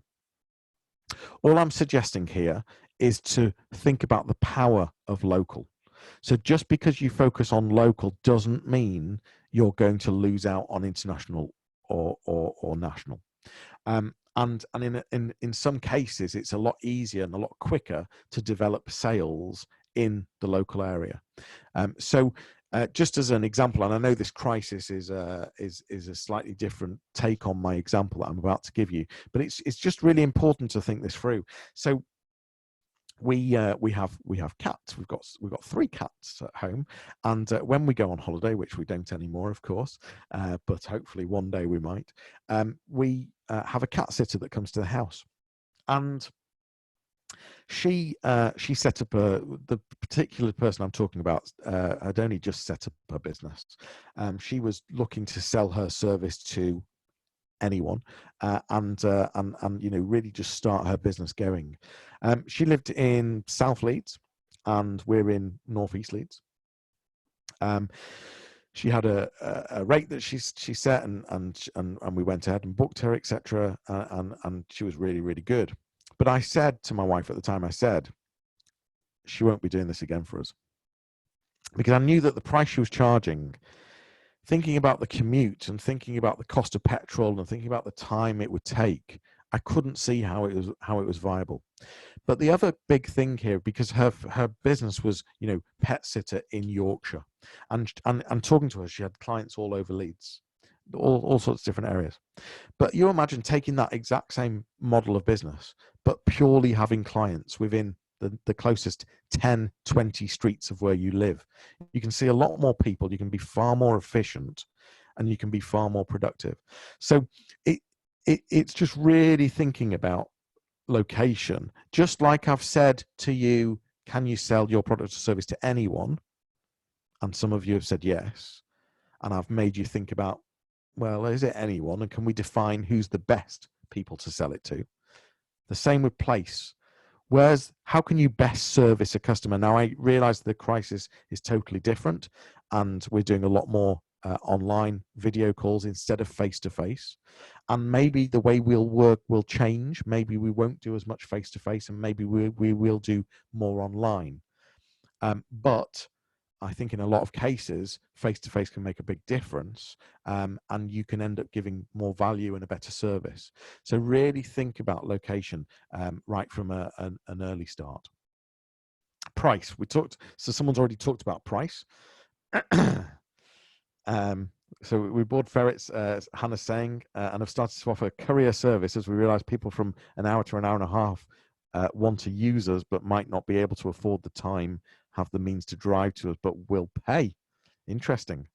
All I'm suggesting here is to think about the power of local. So just because you focus on local doesn't mean you're going to lose out on international or national. And in some cases, it's a lot easier and a lot quicker to develop sales in the local area. So just as an example, and I know this crisis is a slightly different take on my example that I'm about to give you, but it's just really important to think this through. So we have cats. We've got 3 cats at home, and when we go on holiday, which we don't anymore, of course, but hopefully one day we might, we have a cat sitter that comes to the house, and she set up the particular person I'm talking about had only just set up her business. She was looking to sell her service to anyone, and really just start her business going. She lived in South Leeds, and we're in North East Leeds. She had a rate that she set, and we went ahead and booked her, etc. And she was really, really good. But I said to my wife at the time, I said, she won't be doing this again for us, because I knew that the price she was charging, thinking about the commute and thinking about the cost of petrol and thinking about the time it would take, I couldn't see how it was viable. But the other big thing here, because her business was, pet sitter in Yorkshire, and talking to her, she had clients all over Leeds, all sorts of different areas. But you imagine taking that exact same model of business, but purely having clients within the closest 10, 20 streets of where you live. You can see a lot more people, you can be far more efficient, and you can be far more productive. So it's just really thinking about location. Just like I've said to you, can you sell your product or service to anyone? And some of you have said yes. And I've made you think about, well, is it anyone? And can we define who's the best people to sell it to? The same with place. How can you best service a customer? Now, I realize the crisis is totally different, and we're doing a lot more online video calls instead of face-to-face. And maybe the way we'll work will change. Maybe we won't do as much face-to-face, and maybe we will do more online. But I think in a lot of cases, face-to-face can make a big difference, and you can end up giving more value and a better service. So really think about location right from an early start. Price, so someone's already talked about price. So we bought ferrets, Hannah's saying, and have started to offer courier service as we realize people from an hour to an hour and a half want to use us but might not be able to afford the time, have the means to drive to us, but will pay. Interesting.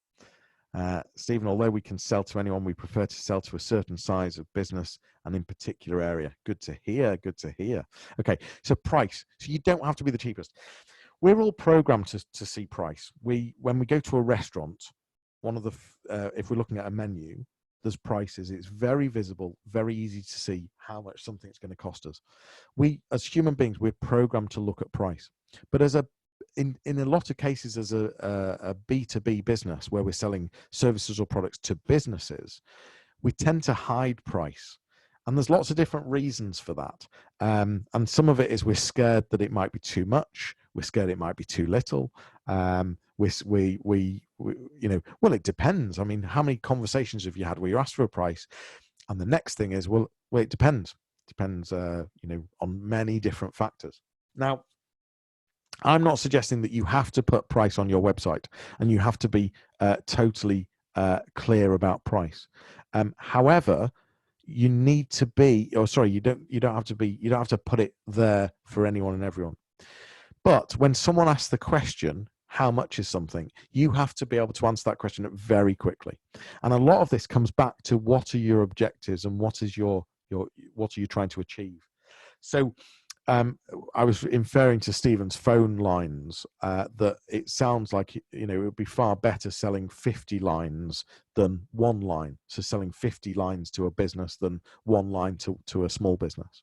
Stephen, although we can sell to anyone, we prefer to sell to a certain size of business and in particular area. Good to hear, good to hear. Okay, so price. So you don't have to be the cheapest. We're all programmed to see price. When we go to a restaurant, one of the if we're looking at a menu, there's prices. It's very visible, very easy to see how much something's going to cost us. We, as human beings, we're programmed to look at price. But in a lot of cases, as a B2B business where we're selling services or products to businesses, we tend to hide price. And there's lots of different reasons for that. And some of it is we're scared that it might be too much. We're scared it might be too little. Well, it depends. I mean, how many conversations have you had where you ask for a price? And the next thing is, well, it depends. Depends, on many different factors. Now, I'm not suggesting that you have to put price on your website and you have to be totally clear about price. However, you need to be, you don't have to put it there for anyone and everyone. But when someone asks the question, how much is something, you have to be able to answer that question very quickly. And a lot of this comes back to what are your objectives and what is what are you trying to achieve. So I was inferring to Stephen's phone lines that it sounds like it would be far better selling 50 lines than one line. So selling 50 lines to a business than one line to a small business.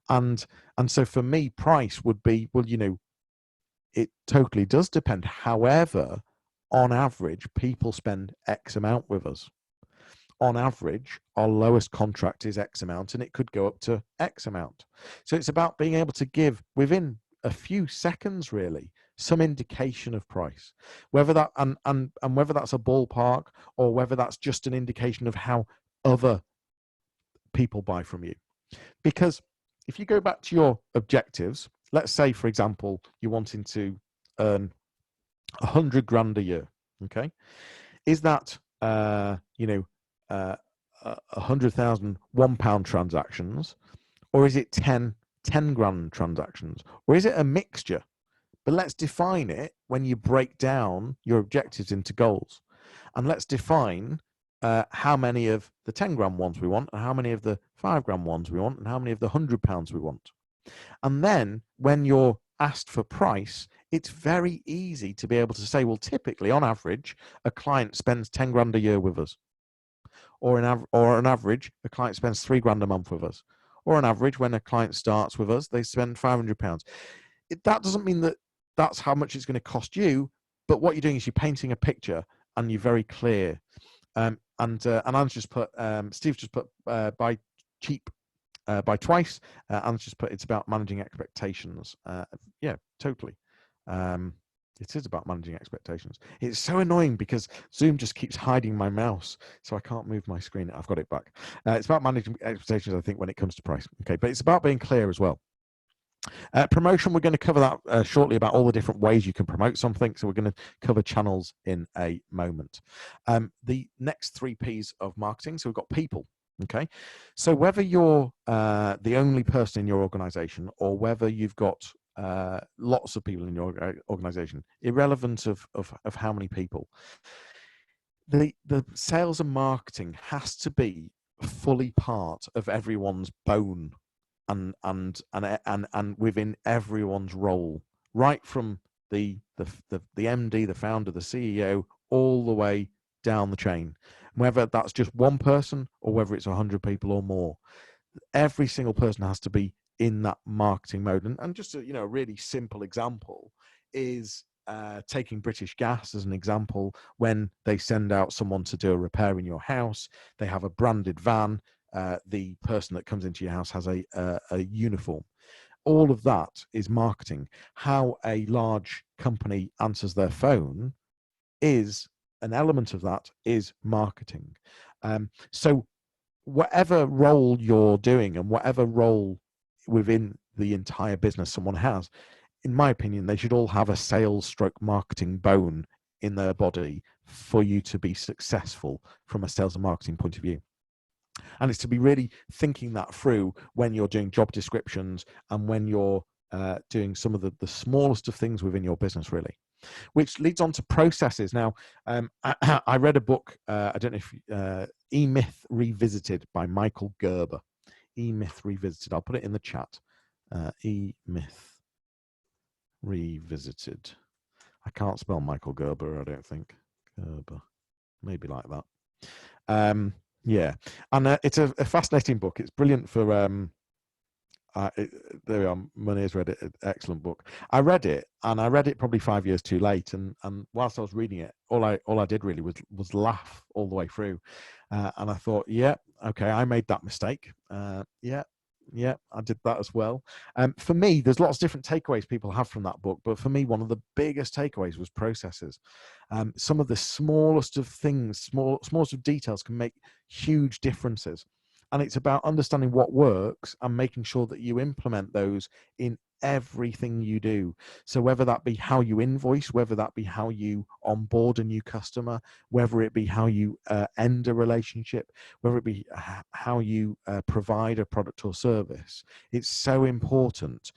And so for me, price would be, well, it totally does depend. However, on average, people spend X amount with us. On average, our lowest contract is X amount, and it could go up to X amount. So it's about being able to give within a few seconds, really, some indication of price, whether that and whether that's a ballpark or whether that's just an indication of how other people buy from you. Because if you go back to your objectives, let's say, for example, you're wanting to earn 100 grand a year. Okay, is that 100,000 £1 transactions, or is it 10 grand transactions, or is it a mixture? But let's define it when you break down your objectives into goals, and let's define how many of the 10 grand ones we want, and how many of the 5 grand ones we want, and how many of the £100 we want. And then when you're asked for price, it's very easy to be able to say, well, typically on average, a client spends 10 grand a year with us. Or on average, a client spends 3 grand a month with us. Or on average, when a client starts with us, they spend £500. That doesn't mean that that's how much it's going to cost you, but what you're doing is you're painting a picture and you're very clear. And Anne's just put, Steve just put buy cheap, buy twice. Anne's just put, it's about managing expectations. Yeah, totally. It is about managing expectations. It's so annoying because Zoom just keeps hiding my mouse, so I can't move my screen. I've got it back. It's about managing expectations, I think, when it comes to price. Okay, but it's about being clear as well. Promotion, we're going to cover that shortly, about all the different ways you can promote something. So we're going to cover channels in a moment. The next 3 P's of marketing. So we've got people. Okay, so whether you're the only person in your organization or whether you've got lots of people in your organization, irrelevant of how many people, the sales and marketing has to be fully part of everyone's bone and within everyone's role, right from the MD, the founder, the CEO, all the way down the chain, whether that's just one person or whether it's 100 people or more. Every single person has to be in that marketing mode. And just a really simple example is taking British Gas as an example. When they send out someone to do a repair in your house, they have a branded van. The person that comes into your house has a uniform. All of that is marketing. How a large company answers their phone is an element of that is marketing. So whatever role you're doing and whatever role within the entire business someone has, in my opinion, they should all have a sales stroke marketing bone in their body for you to be successful from a sales and marketing point of view. And it's to be really thinking that through when you're doing job descriptions and when you're doing some of the smallest of things within your business, really. Which leads on to processes. Now, I read a book, I don't know if E-Myth Revisited by Michael Gerber. E-Myth Revisited. I'll put it in the chat. E-Myth Revisited. I can't spell Michael Gerber, I don't think. Gerber. Maybe like that. Yeah. And it's a fascinating book. It's brilliant for... there we are. Money's read it. Excellent book. I read it, and I read it probably 5 years too late. And whilst I was reading it, all I did really was laugh all the way through. And I thought, yeah, okay, I made that mistake. Yeah, I did that as well. For me, there's lots of different takeaways people have from that book, but for me, one of the biggest takeaways was processes. Some of the smallest of things, smallest of details can make huge differences. And it's about understanding what works and making sure that you implement those in everything you do. So whether that be how you invoice, whether that be how you onboard a new customer, whether it be how you end a relationship, whether it be how you provide a product or service, it's so important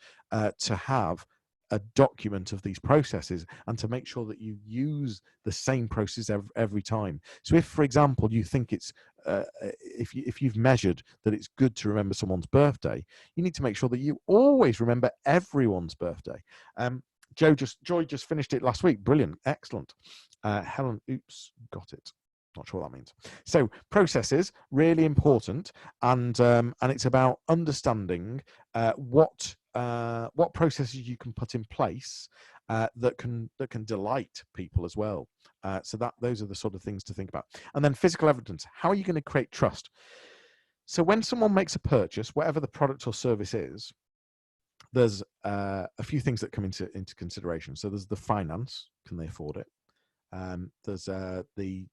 to have a document of these processes and to make sure that you use the same process every time. So if, for example, you think it's if you've measured that it's good to remember someone's birthday, you need to make sure that you always remember everyone's birthday. Joy just finished it last week. Brilliant, excellent. Helen, oops, got it. Not sure what that means. So processes, really important, and it's about understanding what processes you can put in place that can delight people as well. So those are the sort of things to think about. And then physical evidence. How are you going to create trust? So when someone makes a purchase, whatever the product or service is, there's a few things that come into consideration. So there's the finance. Can they afford it? There's the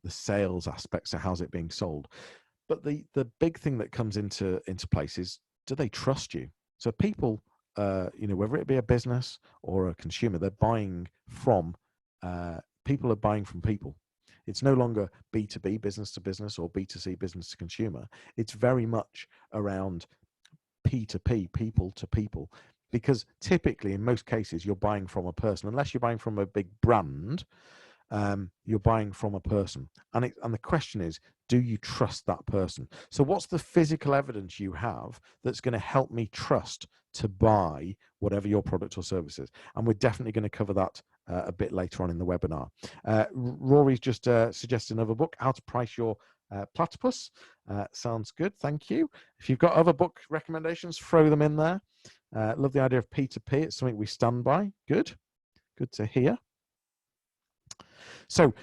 sales aspects of how's it being sold, but the big thing that comes into place is, do they trust you? So people, whether it be a business or a consumer, they're buying from people are buying from people. It's no longer B2B, business to business, or B2C, business to consumer. It's very much around P2P, people to people. Because typically, in most cases, you're buying from a person. Unless you're buying from a big brand, you're buying from a person. And the question is, do you trust that person? So what's the physical evidence you have that's going to help me trust to buy whatever your product or service is? And we're definitely going to cover that a bit later on in the webinar. Rory's just suggested another book, How to Price Your Platypus. Sounds good, thank you. If you've got other book recommendations, throw them in there. Love the idea of P2P. It's something we stand by. Good to hear. So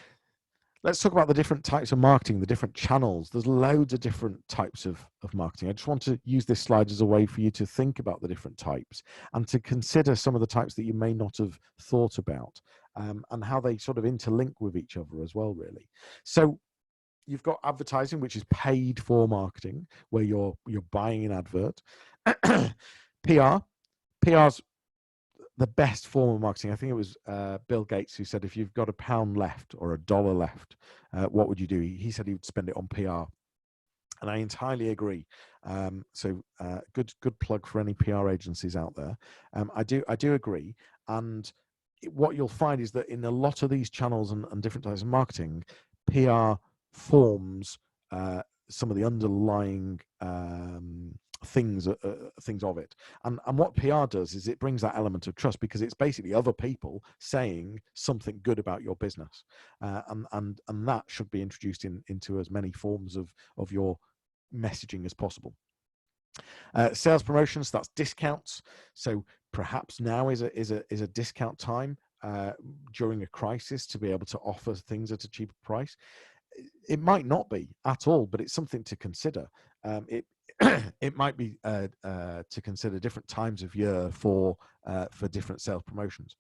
let's talk about the different types of marketing, the different channels. There's loads of different types of marketing. I just want to use this slide as a way for you to think about the different types and to consider some of the types that you may not have thought about, and how they sort of interlink with each other as well, really. So you've got advertising, which is paid for marketing, where you're buying an advert. PR's the best form of marketing. I think it was Bill Gates who said, if you've got £1 left or $1 left, what would you do? He said he would spend it on PR. And I entirely agree. So good plug for any PR agencies out there. I do agree. And what you'll find is that in a lot of these channels and different types of marketing, PR forms some of the underlying things of it, and what PR does is it brings that element of trust, because it's basically other people saying something good about your business, and that should be introduced into as many forms of your messaging as possible. Sales promotions, that's discounts. So perhaps now is a discount time during a crisis to be able to offer things at a cheaper price. It might not be at all, but it's something to consider. it might be to consider different times of year for different sales promotions.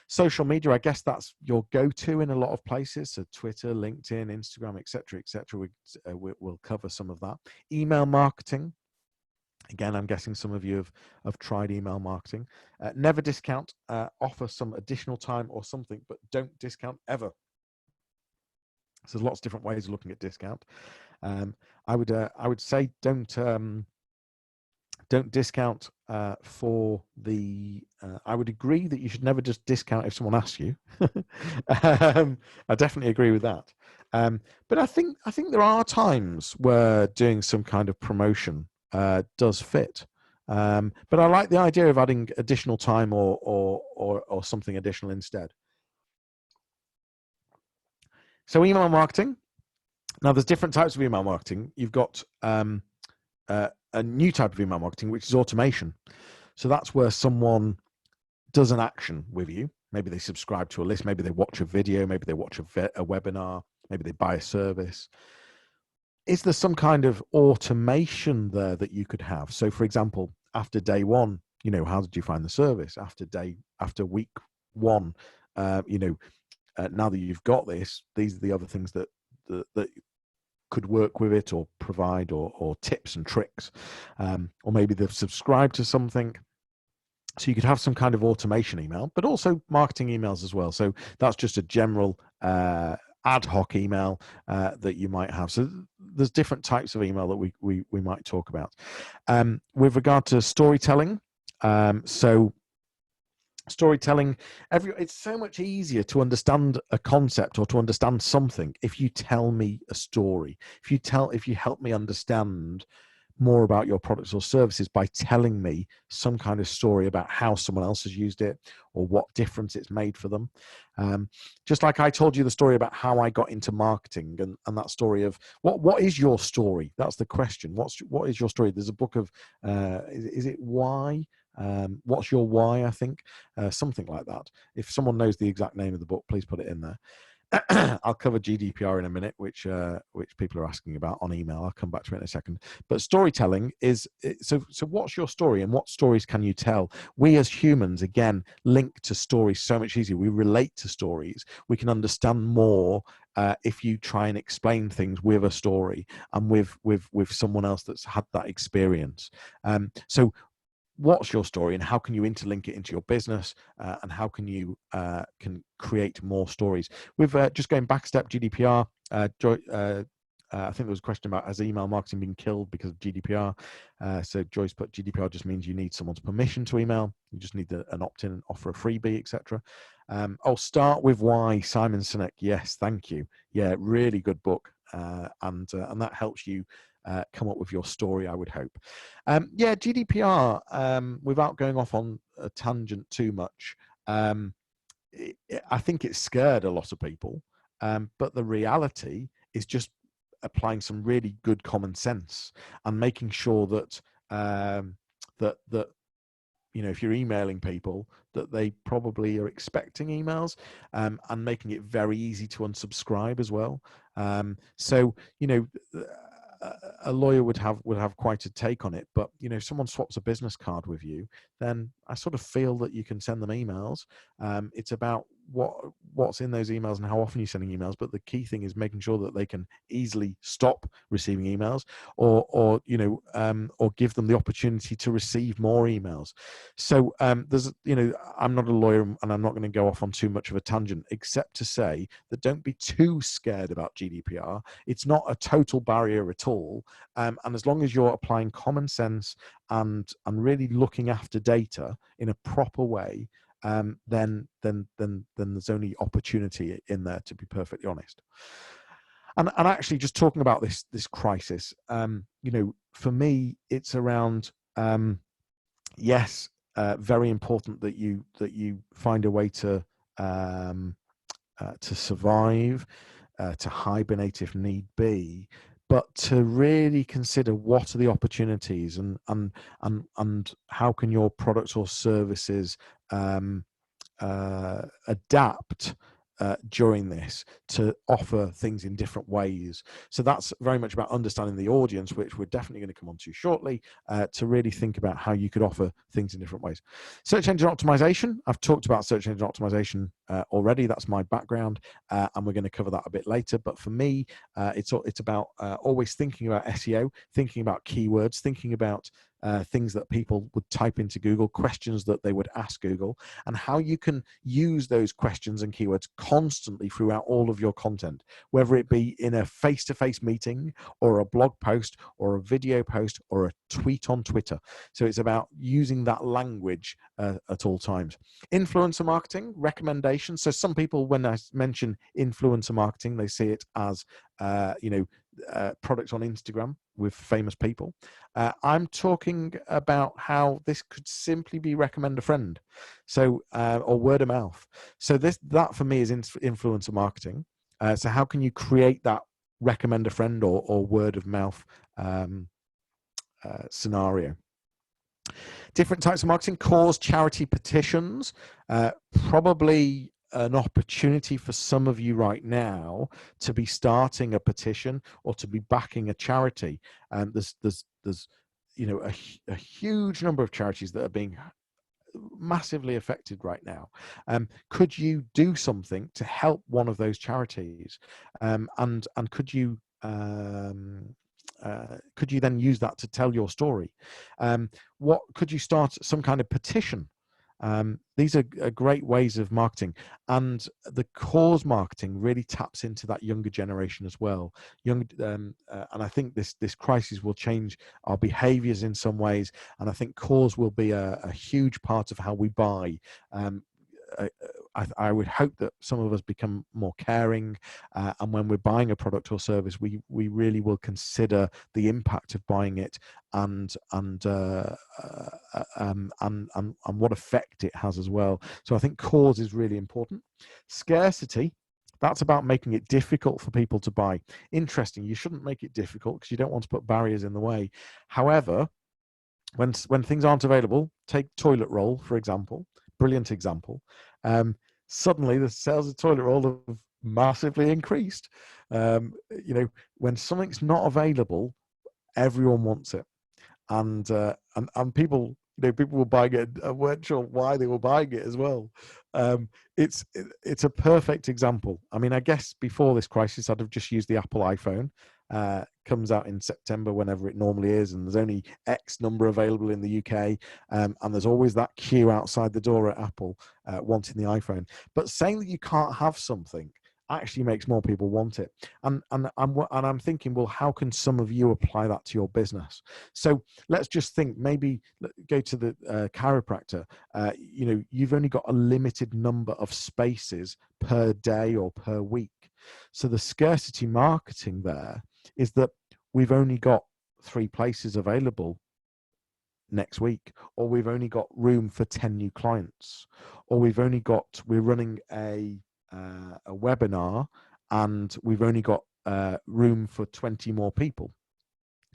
Social media, I guess that's your go-to in a lot of places. So Twitter, LinkedIn, Instagram, etc., etc. We'll cover some of that. Email marketing. Again, I'm guessing some of you have tried email marketing. Never discount. Offer some additional time or something, but don't discount ever. So there's lots of different ways of looking at discount. I would say don't discount for the. I would agree that you should never just discount if someone asks you. I definitely agree with that. But I think there are times where doing some kind of promotion does fit. But I like the idea of adding additional time or something additional instead. So email marketing. Now there's different types of email marketing. You've got a new type of email marketing, which is automation. So that's where someone does an action with you. Maybe they subscribe to a list, maybe they watch a video, maybe they watch a webinar, maybe they buy a service. Is there some kind of automation there that you could have? So for example, after day one, how did you find the service? After week one, now that you've got this, these are the other things that could work with it or provide or tips and tricks, or maybe they've subscribed to something. So you could have some kind of automation email, but also marketing emails as well. So that's just a general ad hoc email that you might have. So there's different types of email that we might talk about. With regard to storytelling, so storytelling, it's so much easier to understand a concept or to understand something if you tell me a story. If you help me understand more about your products or services by telling me some kind of story about how someone else has used it or what difference it's made for them. Just like I told you the story about how I got into marketing, and that story of what is your story? That's the question. What is your story? There's a book of is it Why? What's your why? I think something like that. If someone knows the exact name of the book, please put it in there. I'll cover GDPR in a minute, which people are asking about on email. I'll come back to it in a second. But storytelling is so what's your story and what stories can you tell? We as humans, again, link to stories so much easier. We relate to stories. We can understand more if you try and explain things with a story and with someone else that's had that experience. So what's your story and how can you interlink it into your business, and how can you can create more stories? With just going back a step, GDPR, I think there was a question about, has email marketing been killed because of GDPR? So Joyce put, GDPR just means you need someone's permission to email. You just need an opt-in and offer a freebie, etc. I'll start with Why, Simon Sinek. Yes, thank you. Yeah, really good book, and that helps you come up with your story, I would hope. Yeah, GDPR, without going off on a tangent too much, I think it scared a lot of people, but the reality is just applying some really good common sense and making sure that that if you're emailing people, that they probably are expecting emails, and making it very easy to unsubscribe as well. So a lawyer would have quite a take on it, but if someone swaps a business card with you, then I sort of feel that you can send them emails. It's about what's in those emails and how often you're sending emails, but the key thing is making sure that they can easily stop receiving emails, or give them the opportunity to receive more emails. So there's I'm not a lawyer, and I'm not going to go off on too much of a tangent, except to say that don't be too scared about GDPR. It's not a total barrier at all, and as long as you're applying common sense and really looking after data in a proper way, then there's only opportunity in there, to be perfectly honest. And actually, just talking about this crisis, for me, it's around yes, very important that you find a way to survive, to hibernate if need be, but to really consider what are the opportunities and how can your products or services adapt during this to offer things in different ways. So that's very much about understanding the audience, which we're definitely going to come on to shortly, to really think about how you could offer things in different ways. Search engine optimization. I've talked about search engine optimization already. That's my background, and we're going to cover that a bit later. But for me, it's about always thinking about SEO, thinking about keywords, thinking about things that people would type into Google, questions that they would ask Google, and how you can use those questions and keywords constantly throughout all of your content, whether it be in a face-to-face meeting or a blog post or a video post or a tweet on Twitter. So it's about using that language at all times. Influencer marketing, recommendations. So some people, when I mention influencer marketing, they see it as products on Instagram with famous people. I'm talking about how this could simply be recommend a friend, so or word of mouth. So that for me is influencer marketing. So how can you create that recommend a friend or word of mouth scenario? Different types of marketing: cause, charity, petitions. Probably an opportunity for some of you right now to be starting a petition or to be backing a charity. There's a huge number of charities that are being massively affected right now. Could you do something to help one of those charities, and could you then use that to tell your story? What could you start some kind of petition? These are great ways of marketing, and the cause marketing really taps into that younger generation as well. And I think this crisis will change our behaviors in some ways, and I think cause will be a huge part of how we buy. I would hope that some of us become more caring, and when we're buying a product or service, we really will consider the impact of buying it and what effect it has as well. So I think cause is really important. Scarcity. That's about making it difficult for people to buy. Interesting. You shouldn't make it difficult because you don't want to put barriers in the way. However, when things aren't available, take toilet roll, for example. Brilliant example. Suddenly the sales of toilet roll have massively increased. When something's not available, everyone wants it, and people, people were buying it and weren't sure why they were buying it as well. It's a perfect example. I mean, I guess before this crisis, I'd have just used the Apple iPhone. Comes out in September, whenever it normally is, and there's only X number available in the UK, and there's always that queue outside the door at Apple wanting the iPhone. But saying that you can't have something actually makes more people want it. And I'm thinking, well, how can some of you apply that to your business? So let's just think, maybe go to the chiropractor. You've only got a limited number of spaces per day or per week. So the scarcity marketing there is that we've only got 3 places available next week, or we've only got room for 10 new clients, or we're running a webinar and we've only got room for 20 more people.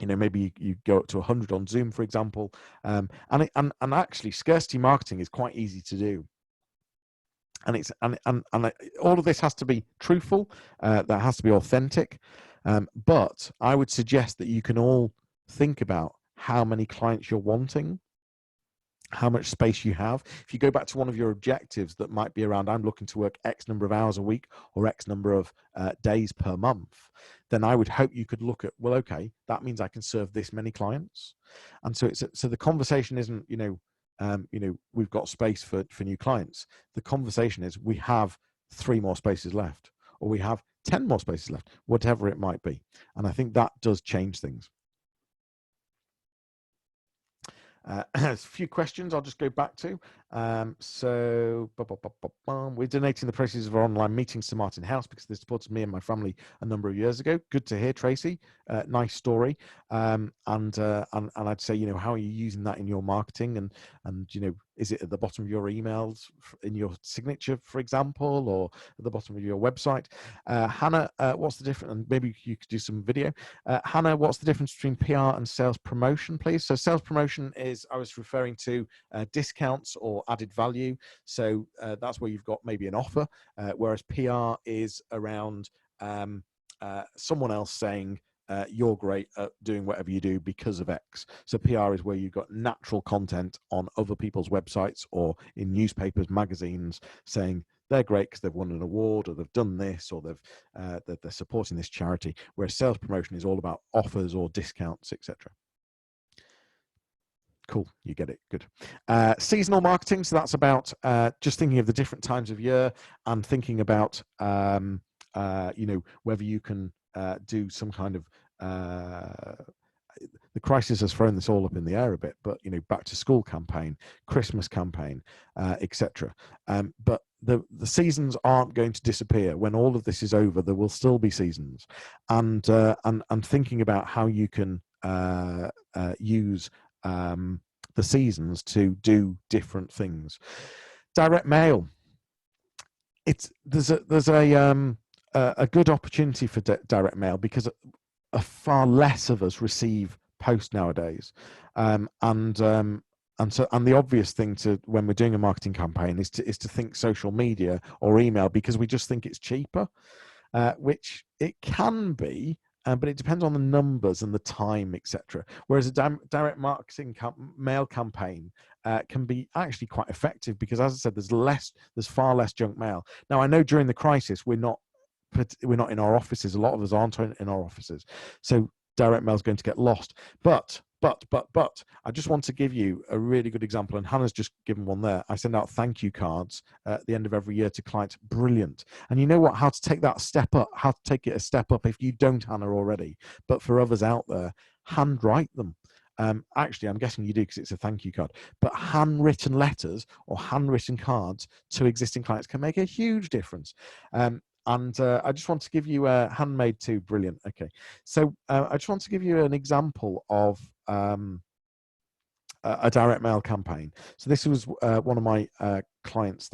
Maybe you go up to 100 on Zoom, for example, and actually scarcity marketing is quite easy to do. And all of this has to be truthful, that has to be authentic, but I would suggest that you can all think about how many clients you're wanting, how much space you have. If you go back to one of your objectives that might be around, I'm looking to work X number of hours a week or X number of days per month, then I would hope you could look at, well, okay, that means I can serve this many clients. And so the conversation isn't, we've got space for new clients. The conversation is, we have 3 more spaces left, or we have 10 more spaces left, whatever it might be. And I think that does change things. A few questions I'll just go back to. We're donating the proceeds of our online meetings to Martin House because they supported me and my family a number of years ago. Good to hear, Tracy. Nice story. And I'd say, how are you using that in your marketing? And is it at the bottom of your emails, in your signature, for example, or at the bottom of your website? Hannah, what's the difference? And maybe you could do some video. Hannah, what's the difference between PR and sales promotion, please? So sales promotion is, I was referring to discounts or additional added value. So that's where you've got maybe an offer, whereas PR is around someone else saying, you're great at doing whatever you do because of X. So PR is where you've got natural content on other people's websites or in newspapers, magazines, saying they're great because they've won an award or they've done this or they're supporting this charity. Whereas sales promotion is all about offers or discounts, etc. Cool, you get it. Good. Seasonal marketing. So that's about just thinking of the different times of year and thinking about whether you can do some kind of the crisis has thrown this all up in the air a bit, but back to school campaign, Christmas campaign, etc. But the seasons aren't going to disappear. When all of this is over, there will still be seasons, and thinking about how you can use the seasons to do different things. Direct mail. There's a good opportunity for direct mail because far less of us receive post nowadays, and the obvious thing to when we're doing a marketing campaign is to think social media or email because we just think it's cheaper, which it can be. But it depends on the numbers and the time, etc. Whereas a direct marketing mail campaign can be actually quite effective because, as I said, there's far less junk mail. Now, I know during the crisis we're not in our offices. A lot of us aren't in our offices, so direct mail is going to get lost. But I just want to give you a really good example, and Hannah's just given one there. I send out thank you cards at the end of every year to clients. Brilliant. And you know what? How to take that step up, how to take it a step up if you don't, Hannah, already. But for others out there, handwrite them. Actually, I'm guessing you do because it's a thank you card. But handwritten letters or handwritten cards to existing clients can make a huge difference. And I just want to give you a handmade too. Brilliant. Okay. So I just want to give you an example of a direct mail campaign. So this was one of my clients.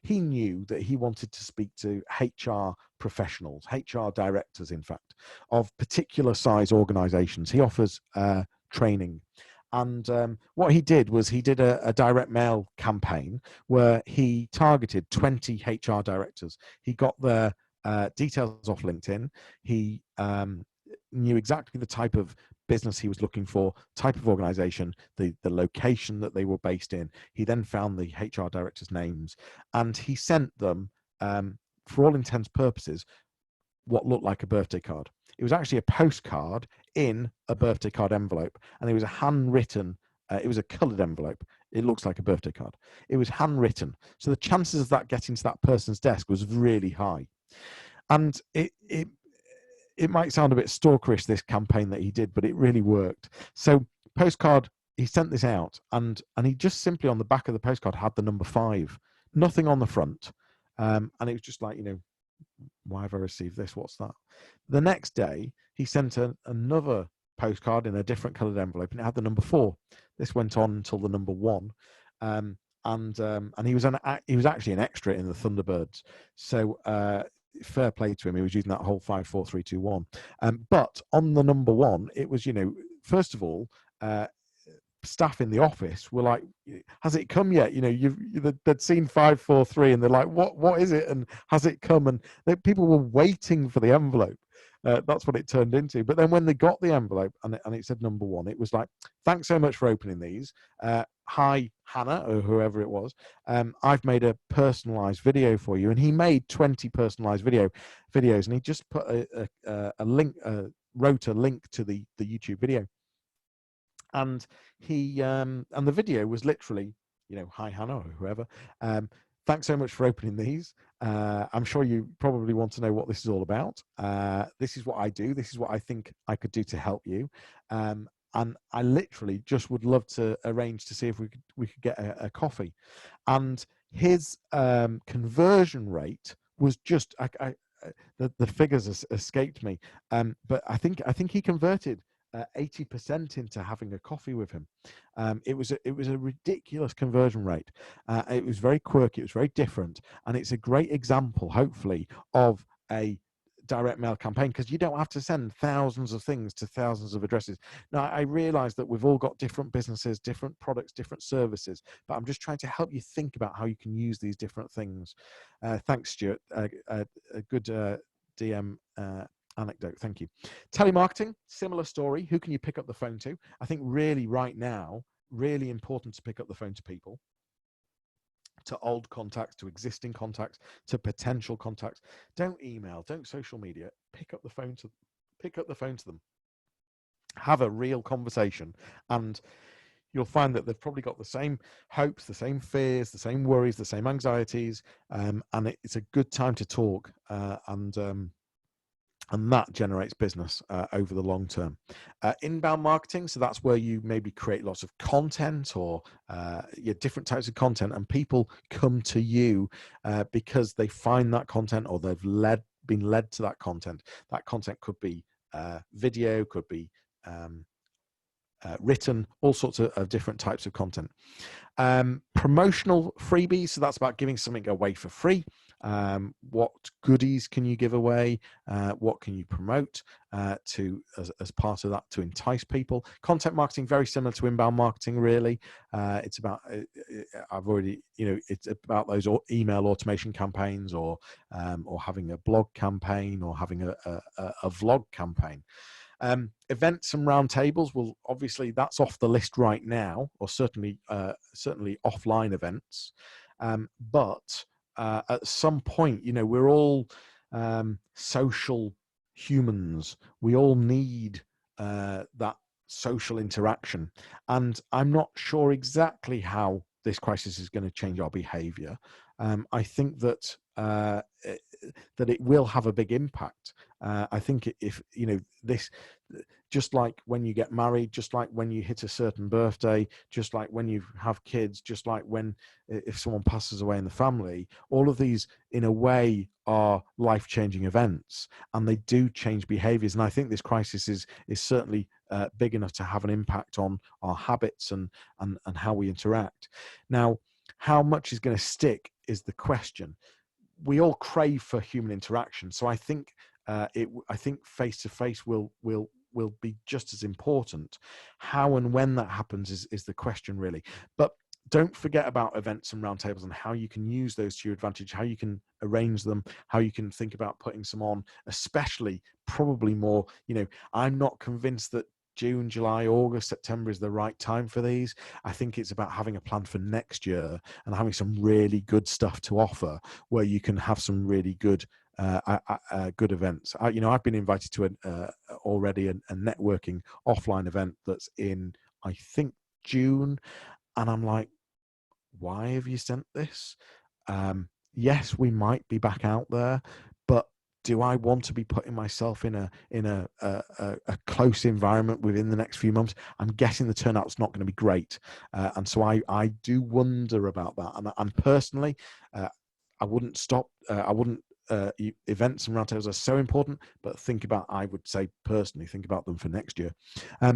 He knew that he wanted to speak to HR professionals, HR directors, in fact, of particular size organizations. He offers training. And what he did was he did a direct mail campaign where he targeted 20 HR directors. He got their details off LinkedIn. He knew exactly the type of business he was looking for, type of organization, the location that they were based in. He then found the HR directors' names and he sent them, for all intents and purposes, what looked like a birthday card. It was actually a postcard in a birthday card envelope, and it was a handwritten, it was a coloured envelope. It looks like a birthday card. It was handwritten. So the chances of that getting to that person's desk was really high. And it might sound a bit stalkerish, this campaign that he did, but it really worked. So postcard, he sent this out, and he just simply on the back of the postcard had the number 5, nothing on the front. And it was just like, why have I received this? What's that? The next day, he sent another postcard in a different coloured envelope, and it had the number 4. This went on until the number 1, and he was actually an extra in the Thunderbirds. So fair play to him. He was using that whole 5, 4, 3, 2, 1. But on the number 1, it was first of all. Staff in the office were like, has it come yet? They'd seen 5, 4, 3 and they're like, what is it? And has it come? And people were waiting for the envelope. That's what it turned into. But then when they got the envelope and it said number 1, it was like, thanks so much for opening these. Hi, Hannah, or whoever it was. I've made a personalized video for you. And he made 20 personalized videos, and he just put a link, wrote a link to the YouTube video. And the video was literally, hi Hannah or whoever. Thanks so much for opening these. I'm sure you probably want to know what this is all about. This is what I do. This is what I think I could do to help you. And I literally just would love to arrange to see if we could get a coffee. And his conversion rate was just the figures escaped me. But I think he converted 80% into having a coffee with him. It was a ridiculous conversion rate. It was very quirky. It was very different, and it's a great example, hopefully, of a direct mail campaign, because you don't have to send thousands of things to thousands of addresses. Now, I realize that we've all got different businesses, different products, different services, but I'm just trying to help you think about how you can use these different things. Thanks, Stuart. A good DM anecdote. Thank you. Telemarketing, similar story. Who can you pick up the phone to? I think really right now, really important to pick up the phone to people, to old contacts, to existing contacts, to potential contacts. Don't email, don't social media. Pick up the phone to them. Have a real conversation, and you'll find that they've probably got the same hopes, the same fears, the same worries, the same anxieties, and it's a good time to talk, and that generates business over the long term. Inbound marketing, so that's where you maybe create lots of content or different types of content, and people come to you because they find that content, or they've been led to that content. That content could be video, could be written, all sorts of different types of content. Promotional freebies, so that's about giving something away for free. What goodies can you give away? What can you promote as part of that to entice people? Content marketing, very similar to inbound marketing, really. It's about it's about those email automation campaigns, or having a blog campaign, or having a vlog campaign. Events and roundtables, well, obviously that's off the list right now, or certainly offline events. But at some point, we're all social humans. We all need that social interaction, and I'm not sure exactly how this crisis is going to change our behavior. I think that it will have a big impact. I think if this, just like when you get married, just like when you hit a certain birthday, just like when you have kids, just like if someone passes away in the family, all of these in a way are life-changing events, and they do change behaviors. And I think this crisis is certainly big enough to have an impact on our habits and how we interact. Now, how much is going to stick is the question. We all crave for human interaction, so I think face-to-face will be just as important. How and when that happens is the question, really. But don't forget about events and roundtables and how you can use those to your advantage, how you can arrange them, how you can think about putting some on, especially probably more, I'm not convinced that June, July, August, September is the right time for these. I think it's about having a plan for next year and having some really good stuff to offer, where you can have some really good good events. I've been invited to already a networking offline event that's in, I think, June, and I'm like, why have you sent this? Yes, we might be back out there, but do I want to be putting myself in a close environment within the next few months? I'm guessing the turnout's not going to be great, and so I do wonder about that. And personally, I wouldn't stop. Events and roundtables are so important, but I would say personally, think about them for next year.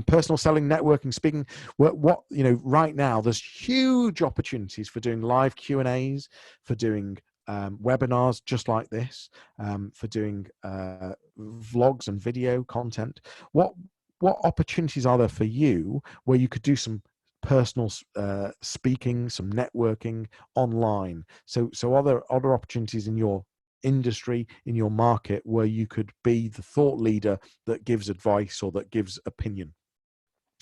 Personal selling, networking, speaking. Right now there's huge opportunities for doing live Q&As, for doing webinars just like this, for doing vlogs and video content. What opportunities are there for you where you could do some personal speaking, some networking online? So are there other opportunities in your industry, in your market, where you could be the thought leader that gives advice or that gives opinion?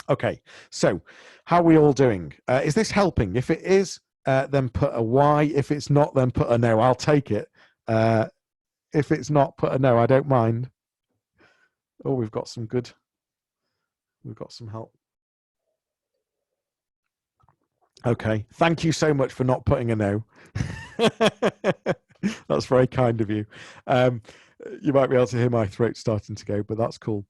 Okay, so how are we all doing? Is this helping? If it is, then put a Y. If it's not, then put a no. I'll take it. If it's not, put a no. I don't mind. Oh, we've got some help. Okay, thank you so much for not putting a no. That's very kind of you. You might be able to hear my throat starting to go, but that's cool.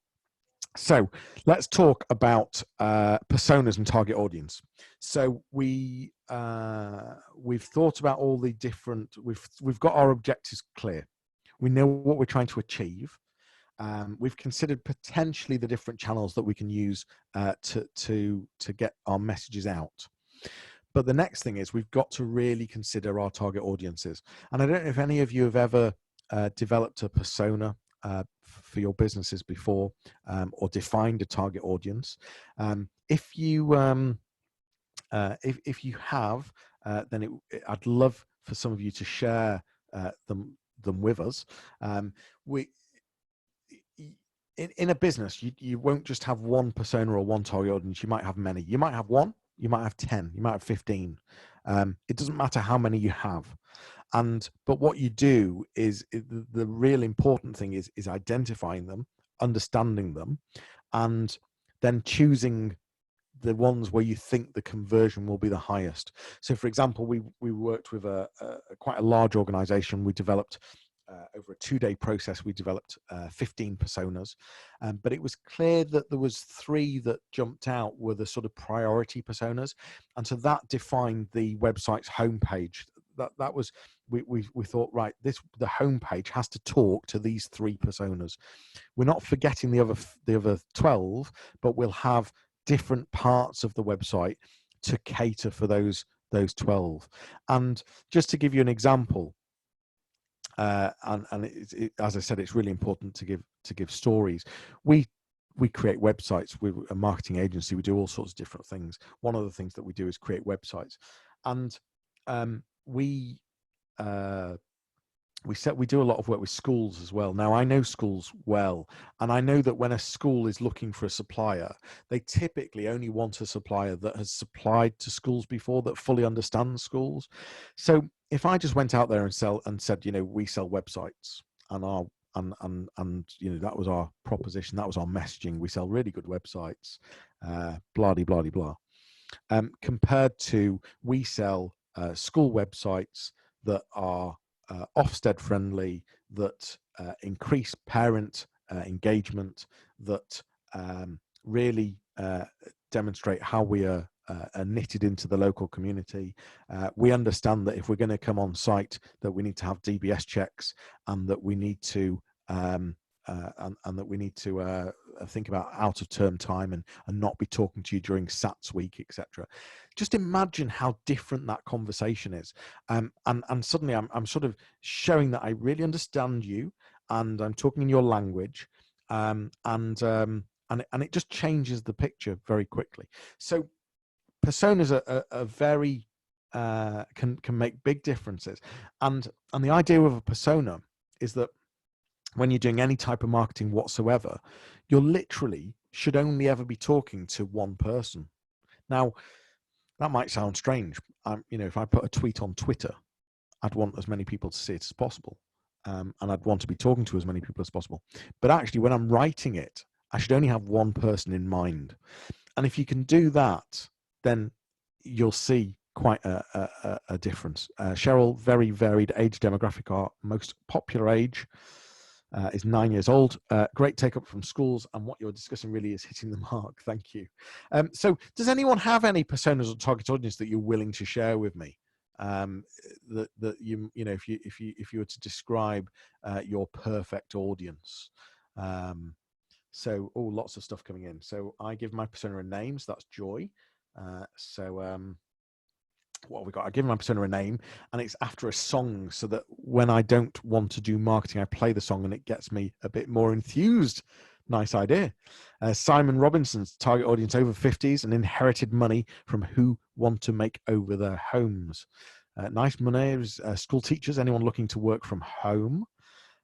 So let's talk about personas and target audience. So we've thought about all the different. We've got our objectives clear. We know what we're trying to achieve. We've considered potentially the different channels that we can use to get our messages out. But the next thing is we've got to really consider our target audiences. And I don't know if any of you have ever developed a persona for your businesses before, or defined a target audience. If you have, then I'd love for some of you to share them with us. We in a business, you won't just have one persona or one target audience. You might have many. You might have one, you might have 10, you might have 15. It doesn't matter how many you have. But what you do is the real important thing is identifying them, understanding them, and then choosing the ones where you think the conversion will be the highest. So, for example, we worked with quite a large organization. We developed over a 2-day process. We developed 15 personas, but it was clear that there was 3 that jumped out were the sort of priority personas, and so that defined the website's homepage. That was we thought, right, the homepage has to talk to these 3 personas. We're not forgetting the other 12, but we'll have different parts of the website to cater for those 12. And just to give you an example, and as I said, it's really important to give stories. We create websites. We're a marketing agency. We do all sorts of different things. One of the things that we do is create websites, and we do a lot of work with schools as well. Now, I know schools well, and I know that when a school is looking for a supplier, they typically only want a supplier that has supplied to schools before, that fully understands schools. So if I just went out there and said, we sell websites, and that was our proposition, that was our messaging, we sell really good websites, blah de blah de blah, compared to we sell school websites that are Ofsted friendly, that increase parent engagement, that really demonstrate how we are knitted into the local community. We understand that if we're going to come on site, that we need to have DBS checks, and that we need to think about out of term time and not be talking to you during SATs week, etc. Just imagine how different that conversation is, and suddenly I'm sort of showing that I really understand you, and I'm talking in your language, and it just changes the picture very quickly. So personas are very can make big differences, and the idea of a persona is that when you're doing any type of marketing whatsoever, you're literally should only ever be talking to one person. Now, that might sound strange. If I put a tweet on Twitter, I'd want as many people to see it as possible, and I'd want to be talking to as many people as possible. But actually, when I'm writing it, I should only have one person in mind. And if you can do that, then you'll see quite a difference. Cheryl, very varied age demographic. Our most popular age is 9 years old. Great take up from schools, and what you're discussing really is hitting the mark. Thank you. So does anyone have any personas or target audience that you're willing to share with me? That if you were to describe your perfect audience. So lots of stuff coming in. So I give my persona a name, so that's Joy. What have we got? I give my persona a name, and it's after a song, so that when I don't want to do marketing, I play the song and it gets me a bit more enthused. Nice idea. Simon Robinson's target audience over 50s and inherited money from who want to make over their homes. Nice money is school teachers, anyone looking to work from home.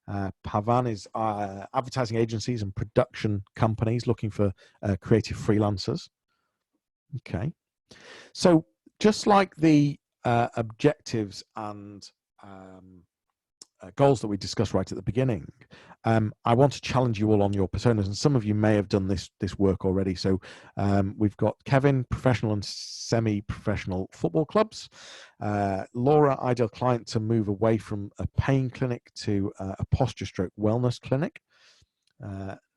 Pavan is advertising agencies and production companies looking for creative freelancers. Okay. So just like the objectives and goals that we discussed right at the beginning, I want to challenge you all on your personas, and some of you may have done this work already. So we've got Kevin, professional and semi-professional football clubs. Laura, ideal client to move away from a pain clinic to a posture stroke wellness clinic.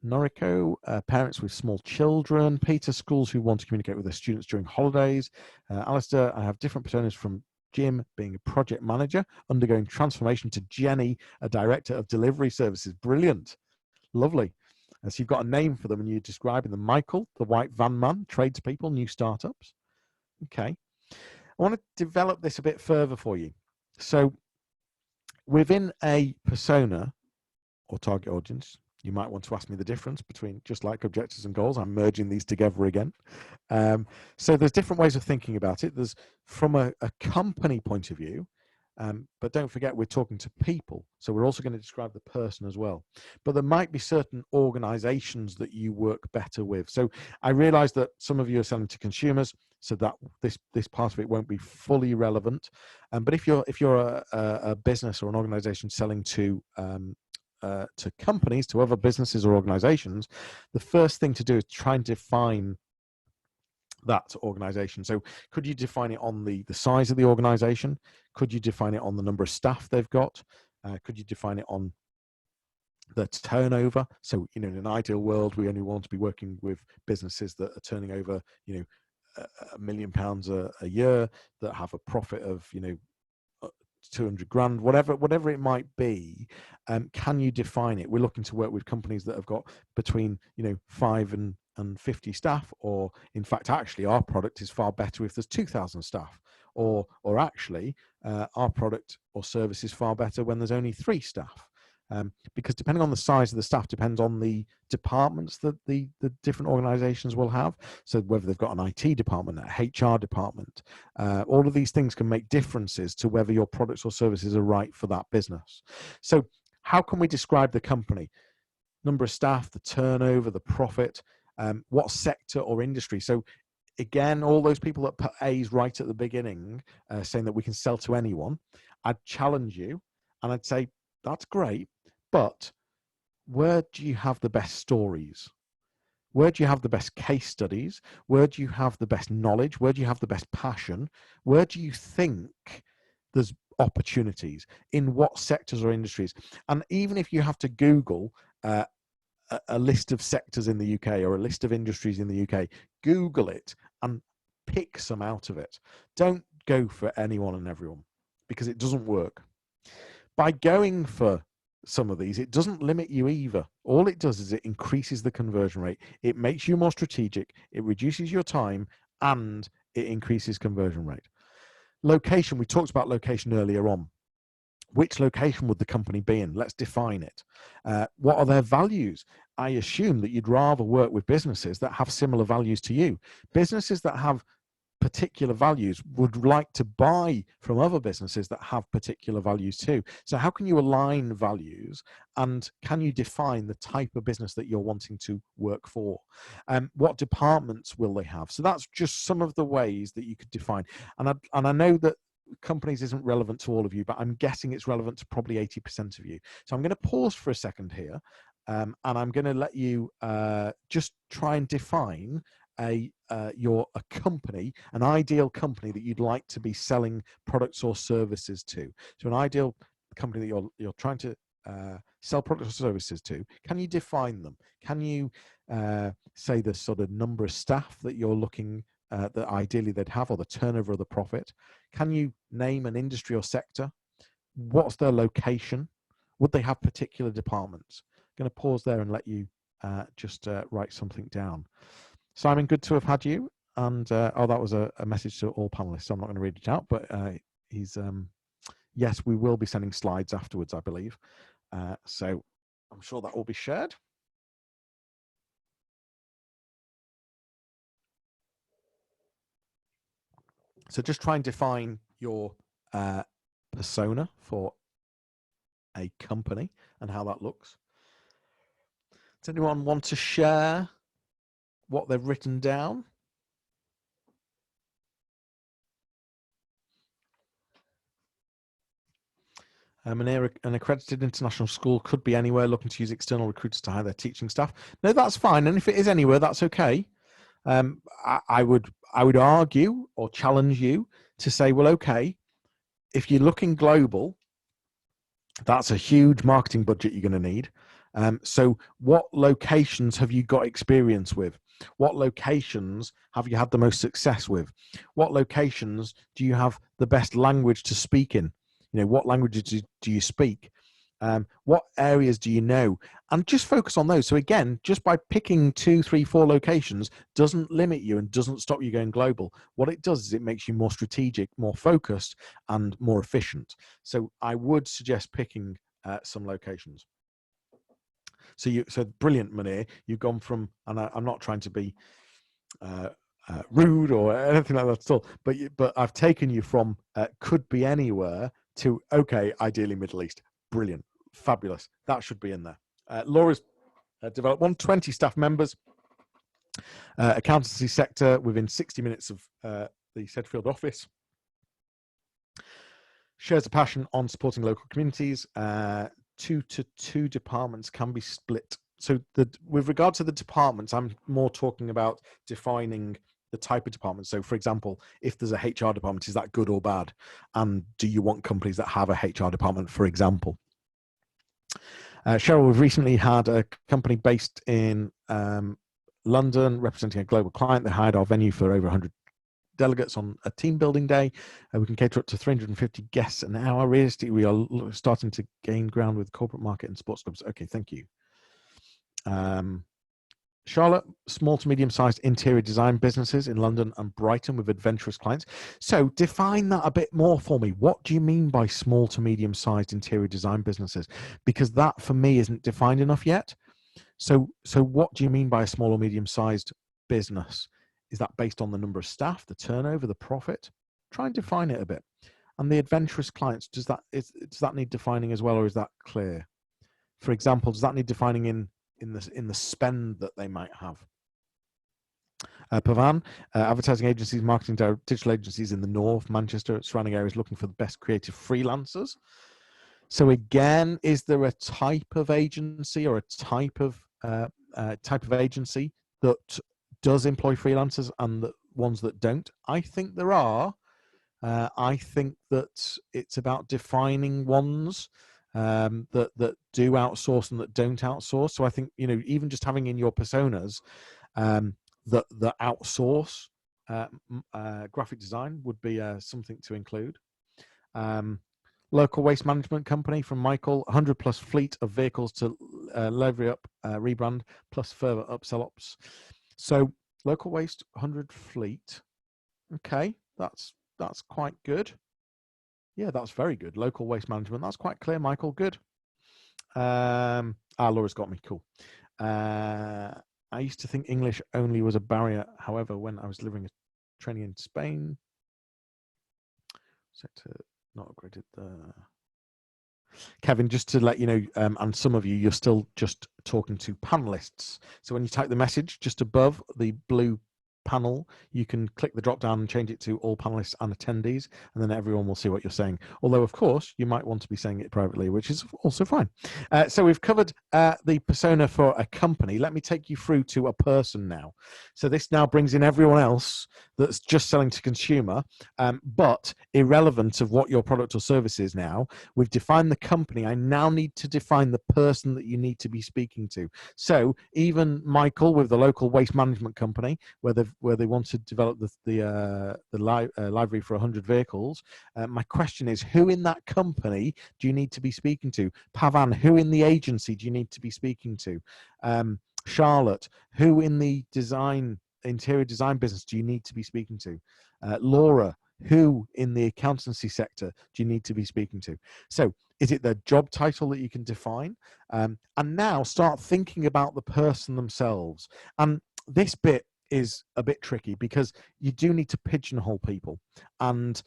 Noriko, parents with small children. Peter, schools who want to communicate with their students during holidays. Alistair, I have different personas, from Jim being a project manager, undergoing transformation, to Jenny, a director of delivery services. Brilliant. Lovely. So you've got a name for them and you're describing them. Michael, the white van man, tradespeople, new startups. Okay. I want to develop this a bit further for you. So within a persona or target audience. You might want to ask me the difference between just like objectives and goals. I'm merging these together again. So there's different ways of thinking about it. There's from a company point of view, but don't forget we're talking to people. So we're also going to describe the person as well. But there might be certain organizations that you work better with. So I realize that some of you are selling to consumers, so that this part of it won't be fully relevant. But if you're a business or an organization selling to companies, to other businesses or organizations, the first thing to do is try and define that organization. So could you define it on the size of the organization? Could you define it on the number of staff they've got? Could you define it on the turnover? So, in an ideal world, we only want to be working with businesses that are turning over, £1 million a year, that have a profit of, 200 grand, whatever it might be. Can you define it? We're looking to work with companies that have got between 5 and 50 staff, or in fact actually our product is far better if there's 2,000 staff, or actually our product or service is far better when there's only 3 staff. Because depending on the size of the staff depends on the departments that the different organizations will have. So whether they've got an IT department, a HR department, all of these things can make differences to whether your products or services are right for that business. So how can we describe the company? Number of staff, the turnover, the profit, what sector or industry. So again, all those people that put A's right at the beginning, saying that we can sell to anyone, I'd challenge you and I'd say, that's great, but where do you have the best stories? Where do you have the best case studies? Where do you have the best knowledge? Where do you have the best passion? Where do you think there's opportunities? In what sectors or industries? And even if you have to Google a list of sectors in the UK or a list of industries in the UK, Google it and pick some out of it. Don't go for anyone and everyone, because it doesn't work. By going for some of these, it doesn't limit you either. All it does is it increases the conversion rate. It makes you more strategic. It reduces your time and it increases conversion rate. Location, we talked about location earlier on. Which location would the company be in? Let's define it. What are their values? I assume that you'd rather work with businesses that have similar values to you. Businesses that have particular values would like to buy from other businesses that have particular values too. So how can you align values, and can you define the type of business that you're wanting to work for? What departments will they have? So that's just some of the ways that you could define. And I know that companies isn't relevant to all of you, but I'm guessing it's relevant to probably 80% of you. So I'm going to pause for a second here, and I'm going to let you just try and define a company, an ideal company that you'd like to be selling products or services to. So an ideal company that you're trying to sell products or services to. Can you define them? Can you say the sort of number of staff that you're looking that ideally they'd have, or the turnover or the profit? Can you name an industry or sector? What's their location? Would they have particular departments? I'm going to pause there and let you just write something down. Simon, good to have had you. And oh, that was a message to all panelists, so I'm not going to read it out, but he's yes, we will be sending slides afterwards, I believe. So I'm sure that will be shared. So just try and define your persona for a company and how that looks. Does anyone want to share what they've written down? An accredited international school could be anywhere looking to use external recruiters to hire their teaching staff. No, that's fine. And if it is anywhere, that's okay. I would argue or challenge you to say, well, okay, if you're looking global, that's a huge marketing budget you're going to need. So what locations have you got experience with? What locations have you had the most success with? What locations do you have the best language to speak in? What languages do you speak? What areas do you know? And just focus on those. So again, just by picking 2, 3, 4 locations doesn't limit you and doesn't stop you going global. What it does is it makes you more strategic, more focused, and more efficient. So I would suggest picking some locations. So brilliant, Munir. You've gone from, and I'm not trying to be rude or anything like that at all, but I've taken you from could be anywhere to okay, ideally Middle East. Brilliant, fabulous. That should be in there. Laura's developed 120 staff members, accountancy sector within 60 minutes of the Sedfield office. Shares a passion on supporting local communities. 2 to 2 departments can be split. So with regard to the departments, I'm more talking about defining the type of department. So for example, if there's a HR department, is that good or bad? And do you want companies that have a HR department, for example? Cheryl, we've recently had a company based in London representing a global client. They hired our venue for over 100 delegates on a team building day. We can cater up to 350 guests an hour. Realistically, we are starting to gain ground with corporate market and sports clubs. Okay, thank you. Charlotte, small to medium-sized interior design businesses in London and Brighton with adventurous clients. So define that a bit more for me. What do you mean by small to medium-sized interior design businesses? Because that for me isn't defined enough yet. So what do you mean by a small or medium-sized business? Is that based on the number of staff, the turnover, the profit? Try and define it a bit. And the adventurous clients, does that need defining as well, or is that clear? For example, does that need defining in the spend that they might have? Pavan, advertising agencies, marketing digital agencies in the north, Manchester, surrounding areas, looking for the best creative freelancers. So again, is there a type of agency or a type of agency that does employ freelancers and the ones that don't? I think there are. I think that it's about defining ones that do outsource and that don't outsource. So I think, even just having in your personas that outsource graphic design would be something to include. Local waste management company from Michael, 100 plus fleet of vehicles to lever up, rebrand, plus further upsell ops. So local waste, 100 fleet. Okay, that's quite good. Yeah, that's very good. Local waste management. That's quite clear, Michael. Good. Laura's got me. Cool. I used to think English only was a barrier. However, when I was delivering a training in Spain, sector not upgraded. Kevin, just to let you know, and some of you, you're still just talking to panelists. So when you type the message just above the blue panel, you can click the drop down and change it to all panelists and attendees, and then everyone will see what you're saying. Although, of course, you might want to be saying it privately, which is also fine. So we've covered the persona for a company. Let me take you through to a person now. So this now brings in everyone else that's just selling to consumer, but irrelevant of what your product or service is now. We've defined the company. I now need to define the person that you need to be speaking to. So even Michael with the local waste management company, where they want to develop the library for 100 vehicles. My question is, who in that company do you need to be speaking to? Pavan, who in the agency do you need to be speaking to? Charlotte, who in the interior design business do you need to be speaking to? Laura, who in the accountancy sector do you need to be speaking to? So is it the job title that you can define? And now start thinking about the person themselves. And this bit is a bit tricky because you do need to pigeonhole people, and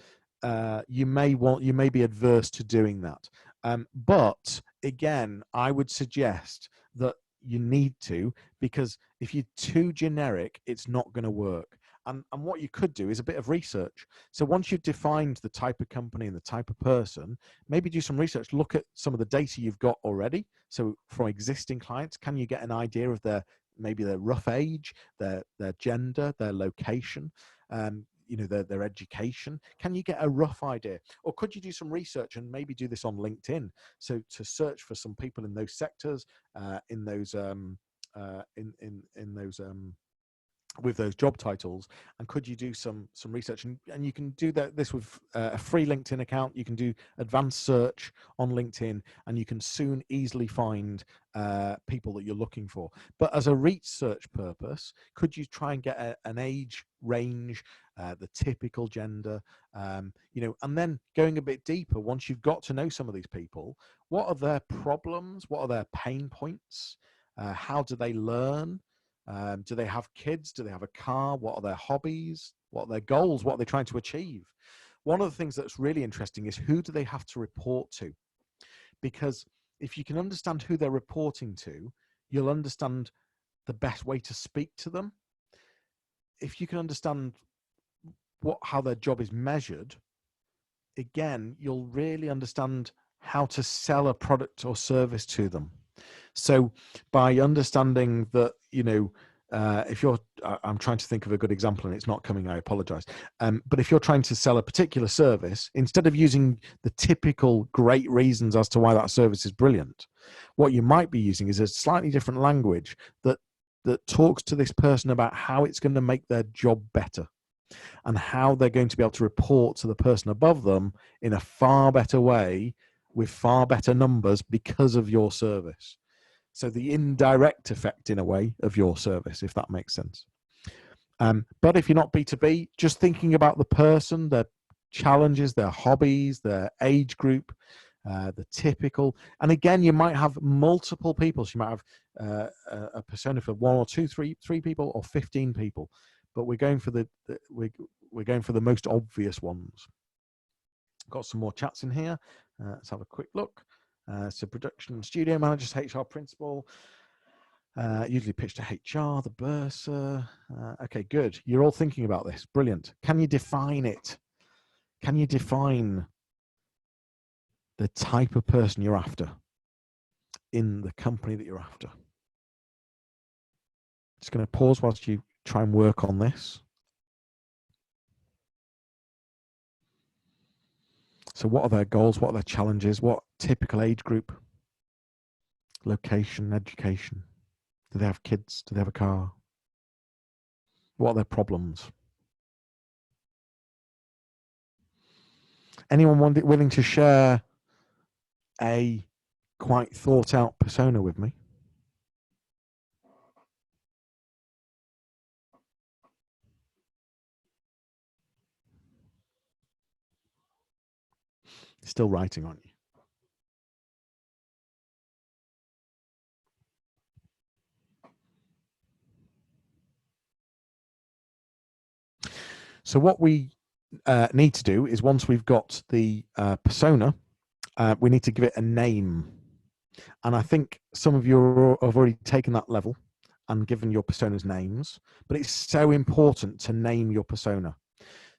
you may be adverse to doing that. But again, I would suggest that you need to, because if you're too generic, it's not going to work. And what you could do is a bit of research. So once you've defined the type of company and the type of person, maybe do some research, look at some of the data you've got already. So from existing clients, can you get an idea of maybe their rough age, their gender, their location, their education? Can you get a rough idea? Or could you do some research and maybe do this on LinkedIn? So to search for some people in those sectors, in those with those job titles, and could you do some research, and you can do this with a free LinkedIn account. You can do advanced search on LinkedIn, and you can soon easily find people that you're looking for. But as a research purpose, could you try and get an age range, the typical gender, you know, and then going a bit deeper, once you've got to know some of these people, what are their problems, what are their pain points, how do they learn, do they have kids? Do they have a car? What are their hobbies? What are their goals? What are they trying to achieve? One of the things that's really interesting is, who do they have to report to? Because if you can understand who they're reporting to, you'll understand the best way to speak to them. If you can understand how their job is measured, again, you'll really understand how to sell a product or service to them. So by understanding that, you know, if you're, I'm trying to think of a good example and it's not coming, I apologize. But if you're trying to sell a particular service, instead of using the typical great reasons as to why that service is brilliant, what you might be using is a slightly different language that talks to this person about how it's going to make their job better, and how they're going to be able to report to the person above them in a far better way, with far better numbers, because of your service. So the indirect effect, in a way, of your service, if that makes sense. But if you're not B2B, just thinking about the person, their challenges, their hobbies, their age group, the typical. And again, you might have multiple people. So you might have a persona for 1 or 2, 3 people, or 15 people. But we're going for we're going for the most obvious ones. Got some more chats in here. Let's have a quick look. So production studio managers, HR principal, usually pitched to HR, the bursar. Okay, good. You're all thinking about this. Brilliant. Can you define it? Can you define the type of person you're after in the company that you're after? Just going to pause whilst you try and work on this. So what are their goals? What are their challenges? What typical age group? Location, education. Do they have kids? Do they have a car? What are their problems? Anyone willing to share a quite thought out persona with me? Still writing, aren't you? So what we need to do is, once we've got the persona, we need to give it a name. And I think some of you have already taken that level and given your personas names, but it's so important to name your persona.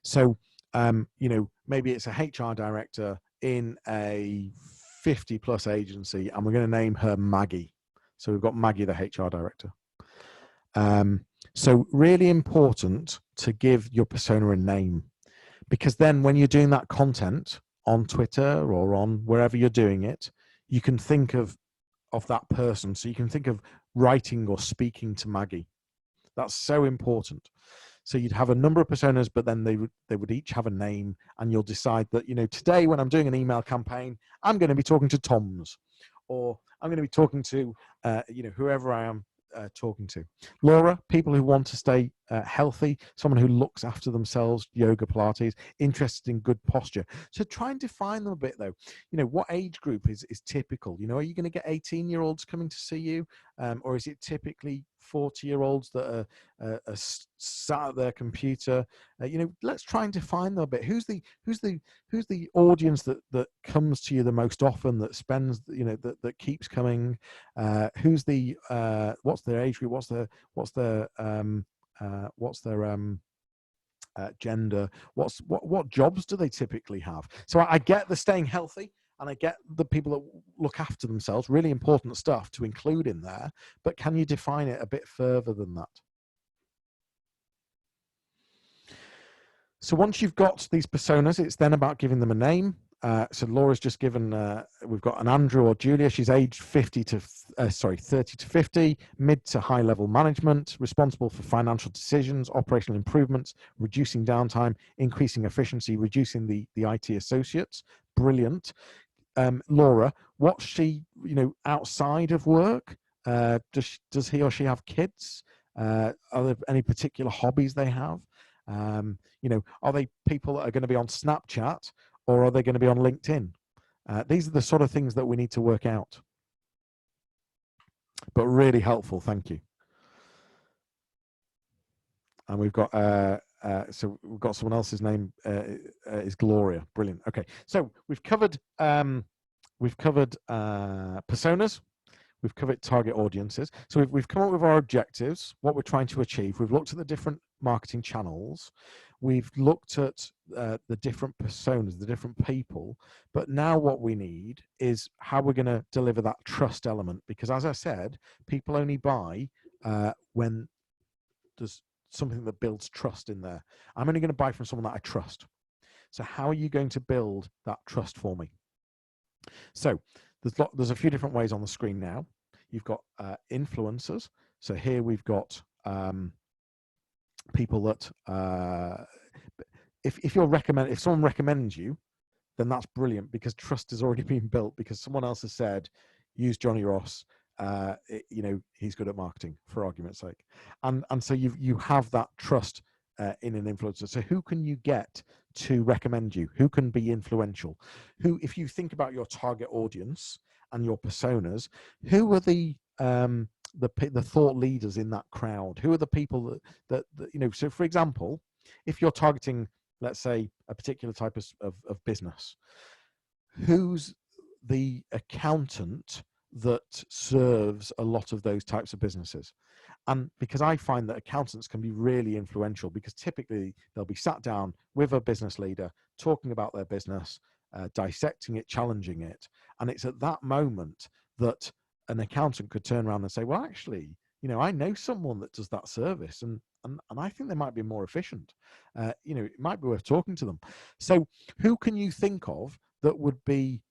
So, you know, maybe it's a HR director in a 50+ agency, and we're going to name her Maggie. So we've got Maggie, the HR director. So really important to give your persona a name, because then when you're doing that content on Twitter or on wherever you're doing it, you can think of that person. So you can think of writing or speaking to Maggie. That's so important. So you'd have a number of personas, but then they would each have a name, and you'll decide that, you know, today when I'm doing an email campaign, I'm going to be talking to Toms, or I'm going to be talking to, you know, whoever I am talking to. Laura, people who want to stay healthy, someone who looks after themselves, yoga, Pilates, interested in good posture. So try and define them a bit, though. You know, what age group is typical? You know, are you going to get 18-year-olds coming to see you, or is it typically 40-year-olds that are sat at their computer? You know, let's try and define them a bit. Who's the audience that comes to you the most often, that spends, you know, that keeps coming? Who's the what's their age group? What's their gender? What jobs do they typically have? So I get the staying healthy, and I get the people that look after themselves, really important stuff to include in there, but can you define it a bit further than that? So once you've got these personas, it's then about giving them a name. so Laura's just given, we've got an Andrew or Julia. She's aged 30 to 50, mid to high level management, responsible for financial decisions, operational improvements, reducing downtime, increasing efficiency, reducing the IT associates. Brilliant. Laura, what's she, outside of work? Does he or she have kids? Are there any particular hobbies they have? Are they people that are going to be on Snapchat, or are they going to be on LinkedIn? These are the sort of things that we need to work out. But really helpful, thank you. And we've got so we've got someone else's name is Gloria. Brilliant. Okay, so we've covered personas. We've covered target audiences. So we've come up with our objectives, what we're trying to achieve. We've looked at the different marketing channels. We've looked at the different personas, the different people. But now what we need is how we're going to deliver that trust element. Because as I said, people only buy when there's something that builds trust in there. I'm only going to buy from someone that I trust. So how are you going to build that trust for me? So there's a few different ways on the screen now. You've got influencers. So here we've got people that if someone recommends you, then that's brilliant, because trust has already been built, because someone else has said, use Jonny Ross. He's good at marketing, for argument's sake, and so you have that trust in an influencer. So who can you get to recommend you? Who can be influential? Who, if you think about your target audience and your personas, who are the thought leaders in that crowd? Who are the people that So for example, if you're targeting, let's say, a particular type of business, who's the accountant that serves a lot of those types of businesses? And because I find that accountants can be really influential, because typically they'll be sat down with a business leader talking about their business, dissecting it, challenging it. And it's at that moment that an accountant could turn around and say, well, actually, I know someone that does that service, and I think they might be more efficient. It might be worth talking to them. So who can you think of that would be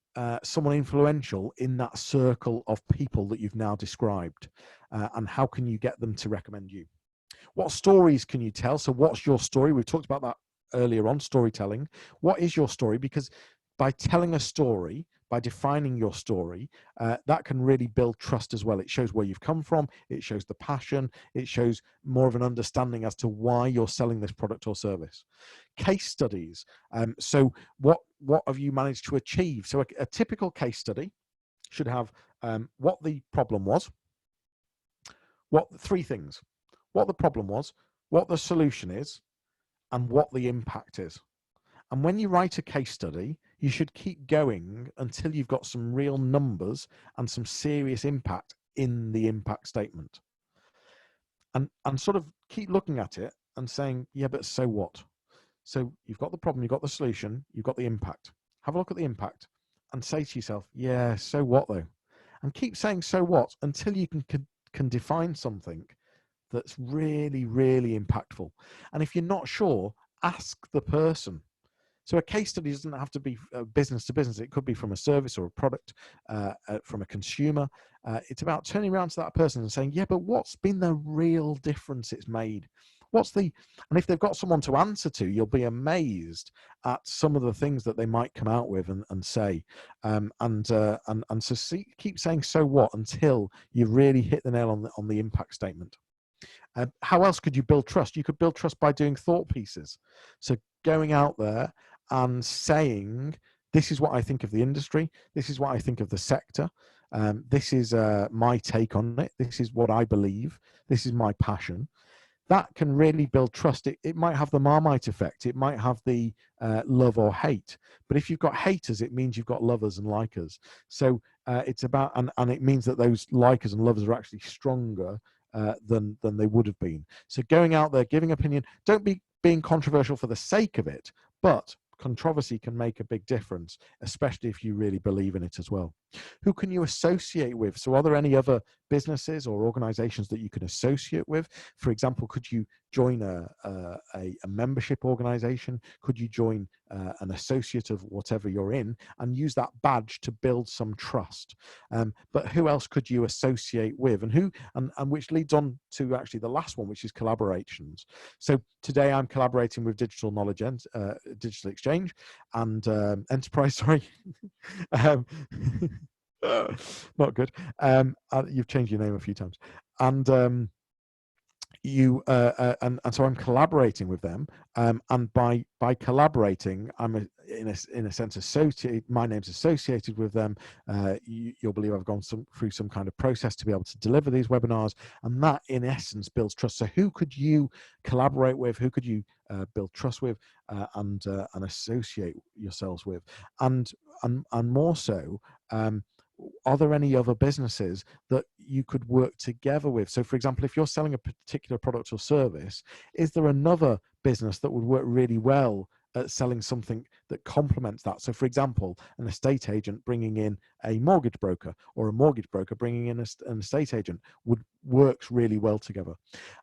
someone influential in that circle of people that you've now described, and how can you get them to recommend you? What stories can you tell? So what's your story? We've talked about that earlier on, storytelling. What is your story? Because by telling a story, by defining your story, that can really build trust as well. It shows where you've come from. It shows the passion. It shows more of an understanding as to why you're selling this product or service. Case studies. So what have you managed to achieve? So a typical case study should have what the problem was, three things: what the problem was, what the solution is, and what the impact is. And when you write a case study, you should keep going until you've got some real numbers and some serious impact in the impact statement. And sort of keep looking at it and saying, yeah, but so what? So you've got the problem, you've got the solution, you've got the impact. Have a look at the impact and say to yourself, yeah, so what though? And keep saying so what until you can define something that's really, really impactful. And if you're not sure, ask the person. So a case study doesn't have to be business to business. It could be from a service or a product, from a consumer. It's about turning around to that person and saying, yeah, but what's been the real difference it's made? And if they've got someone to answer to, you'll be amazed at some of the things that they might come out with and say. So keep saying so what until you really hit the nail on the impact statement. How else could you build trust? You could build trust by doing thought pieces. So going out there and saying, this is what I think of the industry. This is what I think of the sector. This is my take on it. This is what I believe. This is my passion. That can really build trust. It might have the Marmite effect. It might have the love or hate. But if you've got haters, it means you've got lovers and likers. So it's about, and it means that those likers and lovers are actually stronger than they would have been. So going out there, giving opinion, don't be being controversial for the sake of it, but controversy can make a big difference, especially if you really believe in it as well. Who can you associate with? So are there any other businesses or organizations that you can associate with. For example, could you join a membership organization? Could you join an associate of whatever you're in and use that badge to build some trust? But who else could you associate with, and which leads on to actually the last one, which is collaborations. So today I'm collaborating with Digital Knowledge Digital Exchange and Enterprise, sorry. um, Not good. You've changed your name a few times, and and so I'm collaborating with them, and by collaborating, I'm in a sense associated. My name's associated with them. You'll believe I've gone through some kind of process to be able to deliver these webinars, and that in essence builds trust. So who could you collaborate with? Who could you build trust with and associate yourselves with? And more so, are there any other businesses that you could work together with? So for example, if you're selling a particular product or service, is there another business that would work really well at selling something that complements that? So for example, an estate agent bringing in a mortgage broker, or a mortgage broker bringing in an estate agent works really well together.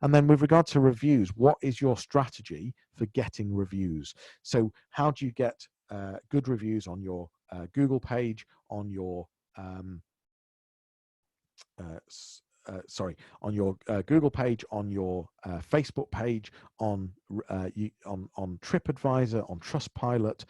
And then with regard to reviews, what is your strategy for getting reviews? So how do you get good reviews on your Google page, on your on your Google page, on your Facebook page, on TripAdvisor, on Trustpilot?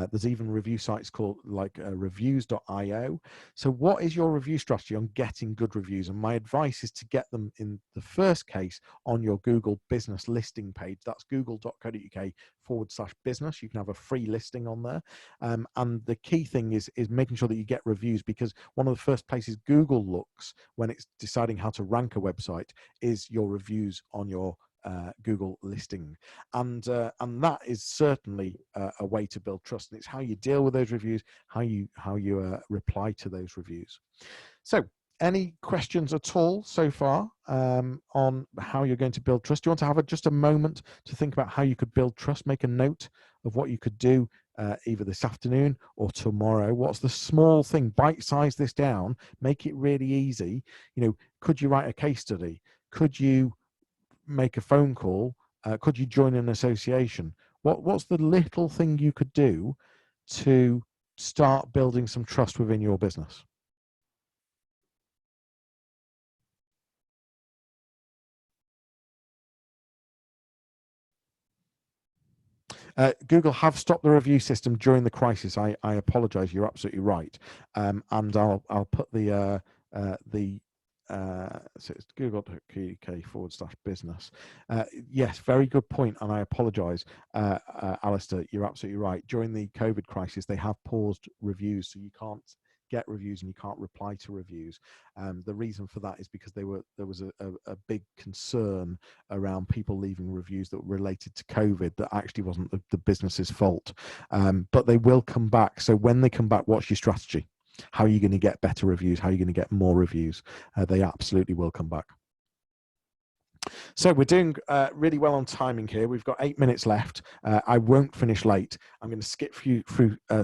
There's even review sites called like reviews.io. So what is your review strategy on getting good reviews? And my advice is to get them, in the first case, on your Google business listing page. That's google.co.uk/business. You can have a free listing on there. And the key thing is making sure that you get reviews, because one of the first places Google looks when it's deciding how to rank a website is your reviews on your Google listing, and that is certainly a way to build trust. And it's how you deal with those reviews, how you reply to those reviews. So, any questions at all so far on how you're going to build trust? Do you want to have just a moment to think about how you could build trust? Make a note of what you could do either this afternoon or tomorrow. What's the small thing? Bite-size this down. Make it really easy. Could you write a case study? Could you make a phone call? Could you join an association? What's the little thing you could do to start building some trust within your business? Google have stopped the review system during the crisis. I apologize. You're absolutely right. And I'll put the so it's google.co.uk/business. Yes, very good point. And I apologize, Alistair. You're absolutely right. During the COVID crisis, they have paused reviews, so you can't get reviews and you can't reply to reviews. The reason for that is because there was a big concern around people leaving reviews that were related to COVID that actually wasn't the business's fault. But they will come back. So when they come back, what's your strategy? How are you going to get better reviews? How are you going to get more reviews? They absolutely will come back. So we're doing really well on timing here. We've got 8 minutes left. I won't finish late. I'm going to skip through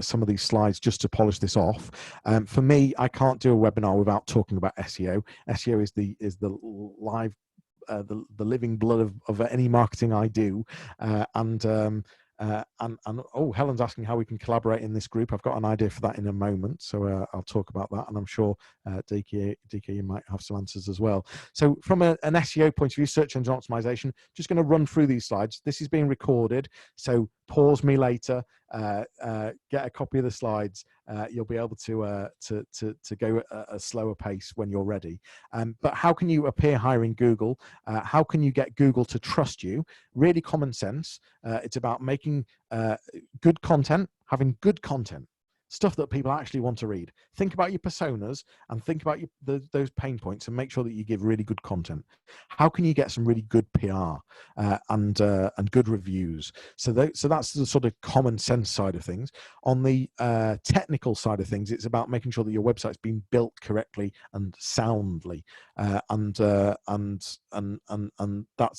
some of these slides just to polish this off. For me, I can't do a webinar without talking about SEO. SEO is the live, the living blood of any marketing I do, and oh, Helen's asking how we can collaborate in this group. I've got an idea for that in a moment, so I'll talk about that, and I'm sure DK, you might have some answers as well. So from an SEO point of view, search engine optimization, just going to run through these slides. This is being recorded, so pause me later, get a copy of the slides. You'll be able to go at a slower pace when you're ready. But how can you appear higher in Google? How can you get Google to trust you? Really common sense. It's about making good content, having good content, stuff that people actually want to read. Think about your personas and think about those pain points, and make sure that you give really good content. How can you get some really good PR and good reviews? So that's the sort of common sense side of things. On the technical side of things, it's about making sure that your website's been built correctly and soundly, and that's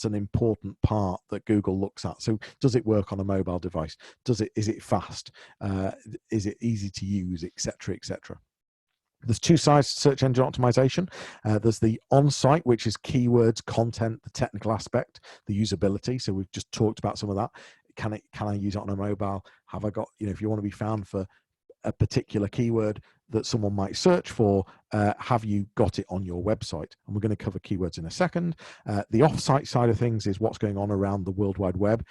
an important part that Google looks at. So does it work on a mobile device? Is it fast? Is it easy to use, etc., etc.? There's two sides to search engine optimization. There's the on-site, which is keywords, content, the technical aspect, the usability. So we've just talked about some of that. Can I use it on a mobile? Have I got, if you want to be found for a particular keyword that someone might search for, have you got it on your website? And we're going to cover keywords in a second. The off-site side of things is what's going on around the World Wide Web.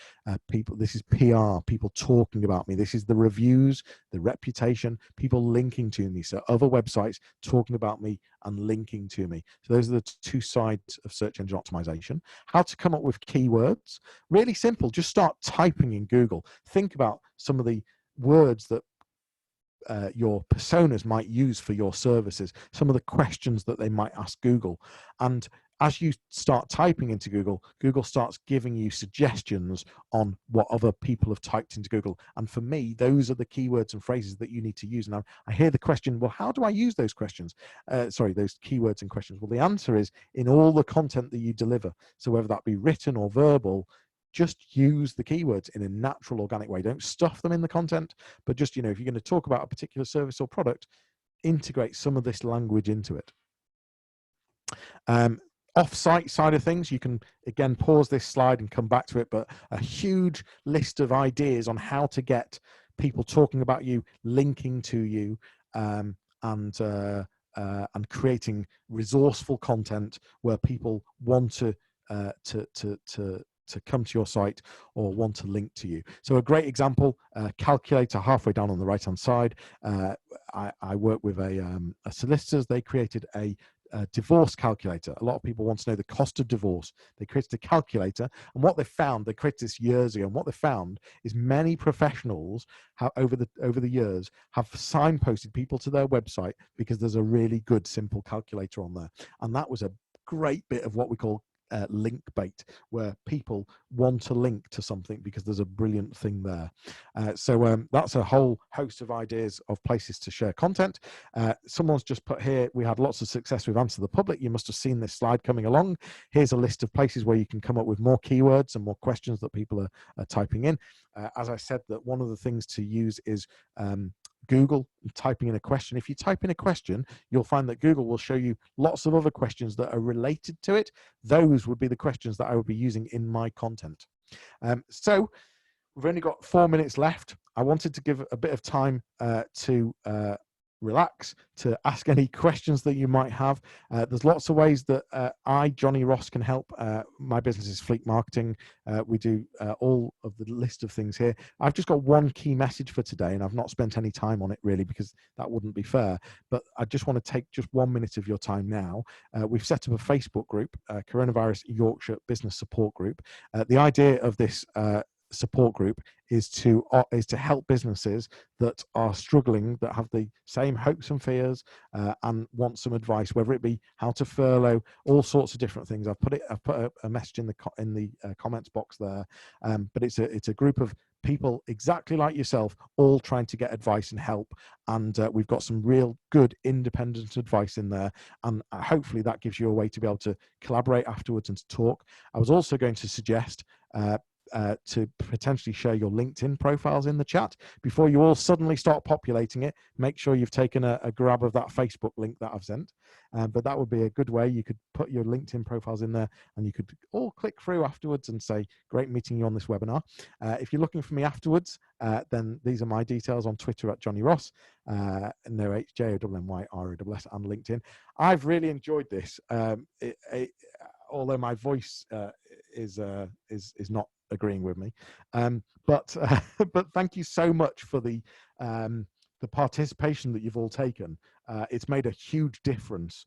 This is PR, people talking about me. This is the reviews, the reputation, people linking to me. So other websites talking about me and linking to me. So those are the two sides of search engine optimization. How to come up with keywords? Really simple. Just start typing in Google. Think about some of the words that your personas might use for your services, some of the questions that they might ask Google. And as you start typing into Google, Google starts giving you suggestions on what other people have typed into Google. And for me, those are the keywords and phrases that you need to use. And I hear the question, well, how do I use those questions? Those keywords and questions. Well, the answer is in all the content that you deliver. So whether that be written or verbal, just use the keywords in a natural, organic way. Don't stuff them in the content, but just, if you're going to talk about a particular service or product, integrate some of this language into it. Off-site side of things, you can, again, pause this slide and come back to it, but a huge list of ideas on how to get people talking about you, linking to you, and creating resourceful content where people want to come to your site or want to link to you. So a great example, calculator halfway down on the right hand side. I work with a solicitors. They created a divorce calculator. A lot of people want to know the cost of divorce. They created a calculator, and what they found, they created this years ago, and what they found is many professionals over the years have signposted people to their website because there's a really good simple calculator on there. And that was a great bit of what we call link bait, where people want to link to something because there's a brilliant thing there. So that's a whole host of ideas of places to share content. Someone's just put here, we had lots of success with Answer the Public. You must have seen this slide coming along. Here's a list of places where you can come up with more keywords and more questions that people are typing in. As I said, that one of the things to use is Google typing in a question. If you type in a question, you'll find that Google will show you lots of other questions that are related to it. Those would be the questions that I would be using in my content. So we've only got 4 minutes left. I wanted to give a bit of time to relax, to ask any questions that you might have. There's lots of ways that I, Jonny Ross, can help. My business is Fleek Marketing. We do all of the list of things here. I've just got one key message for today, and I've not spent any time on it really because that wouldn't be fair. But I just want to take just 1 minute of your time now. We've set up a Facebook group, Coronavirus Yorkshire Business Support Group. The idea of this support group is to help businesses that are struggling, that have the same hopes and fears, and want some advice, whether it be how to furlough, all sorts of different things. I've put a message in the comments box there, but it's a group of people exactly like yourself, all trying to get advice and help, and we've got some real good independent advice in there, and hopefully that gives you a way to be able to collaborate afterwards and to talk. I was also going to suggest to potentially share your LinkedIn profiles in the chat. Before you all suddenly start populating it, make sure you've taken a grab of that Facebook link that I've sent. But that would be a good way. You could put your LinkedIn profiles in there and you could all click through afterwards and say, great meeting you on this webinar. If you're looking for me afterwards, then these are my details on Twitter at Jonny Ross, no HJONNYROSS, and LinkedIn. I've really enjoyed this. Although my voice is not agreeing with me, but thank you so much for the participation that you've all taken. It's made a huge difference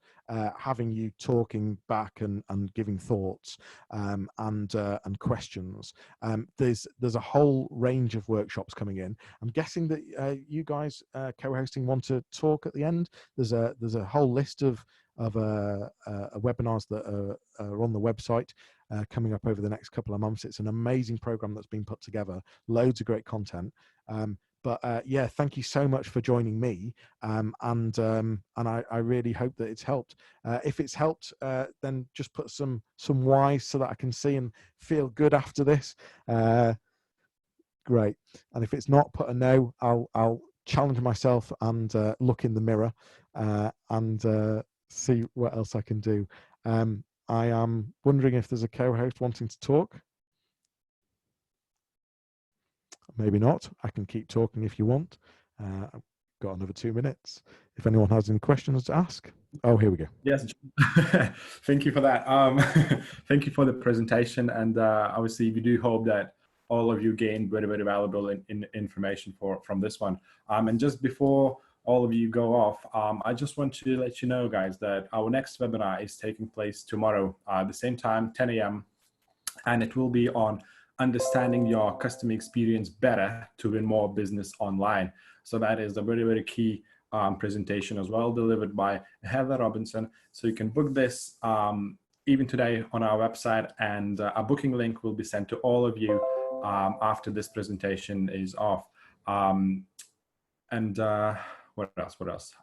having you talking back and giving thoughts and questions. There's a whole range of workshops coming in. I'm guessing that you guys co-hosting want to talk at the end. There's a whole list of webinars that are on the website coming up over the next couple of months. It's an amazing program that's been put together, loads of great content. But yeah, thank you so much for joining me, and I really hope that it's helped. If it's helped, then just put some Y's so that I can see and feel good after this. Great. And if it's not, put a no. I'll challenge myself and look in the mirror and see what else I can do. I am wondering if there's a co-host wanting to talk. Maybe not. I can keep talking if you want. I've got another 2 minutes. If anyone has any questions to ask. Oh, here we go. Yes, thank you for that. Thank you for the presentation, and obviously we do hope that all of you gain very, very valuable information from this one. And just before all of you go off, I just want to let you know, guys, that our next webinar is taking place tomorrow at the same time, 10 a.m. and it will be on understanding your customer experience better to win more business online. So that is a very, very key presentation as well, delivered by Heather Robinson. So you can book this even today on our website, and a booking link will be sent to all of you after this presentation is off. What else?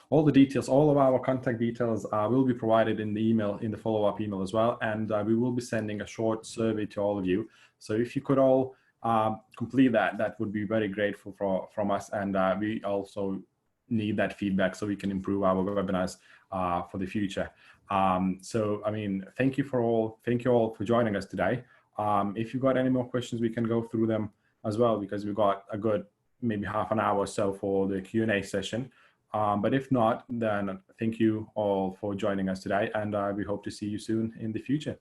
All the details, all of our contact details will be provided in the email, in the follow-up email as well. And we will be sending a short survey to all of you. So if you could all complete that, that would be very grateful from us. And we also need that feedback so we can improve our webinars for the future. So, I mean, thank you all for joining us today. If you've got any more questions, we can go through them as well, because we've got a good maybe half an hour or so for the Q&A session. But if not, then thank you all for joining us today, and we hope to see you soon in the future.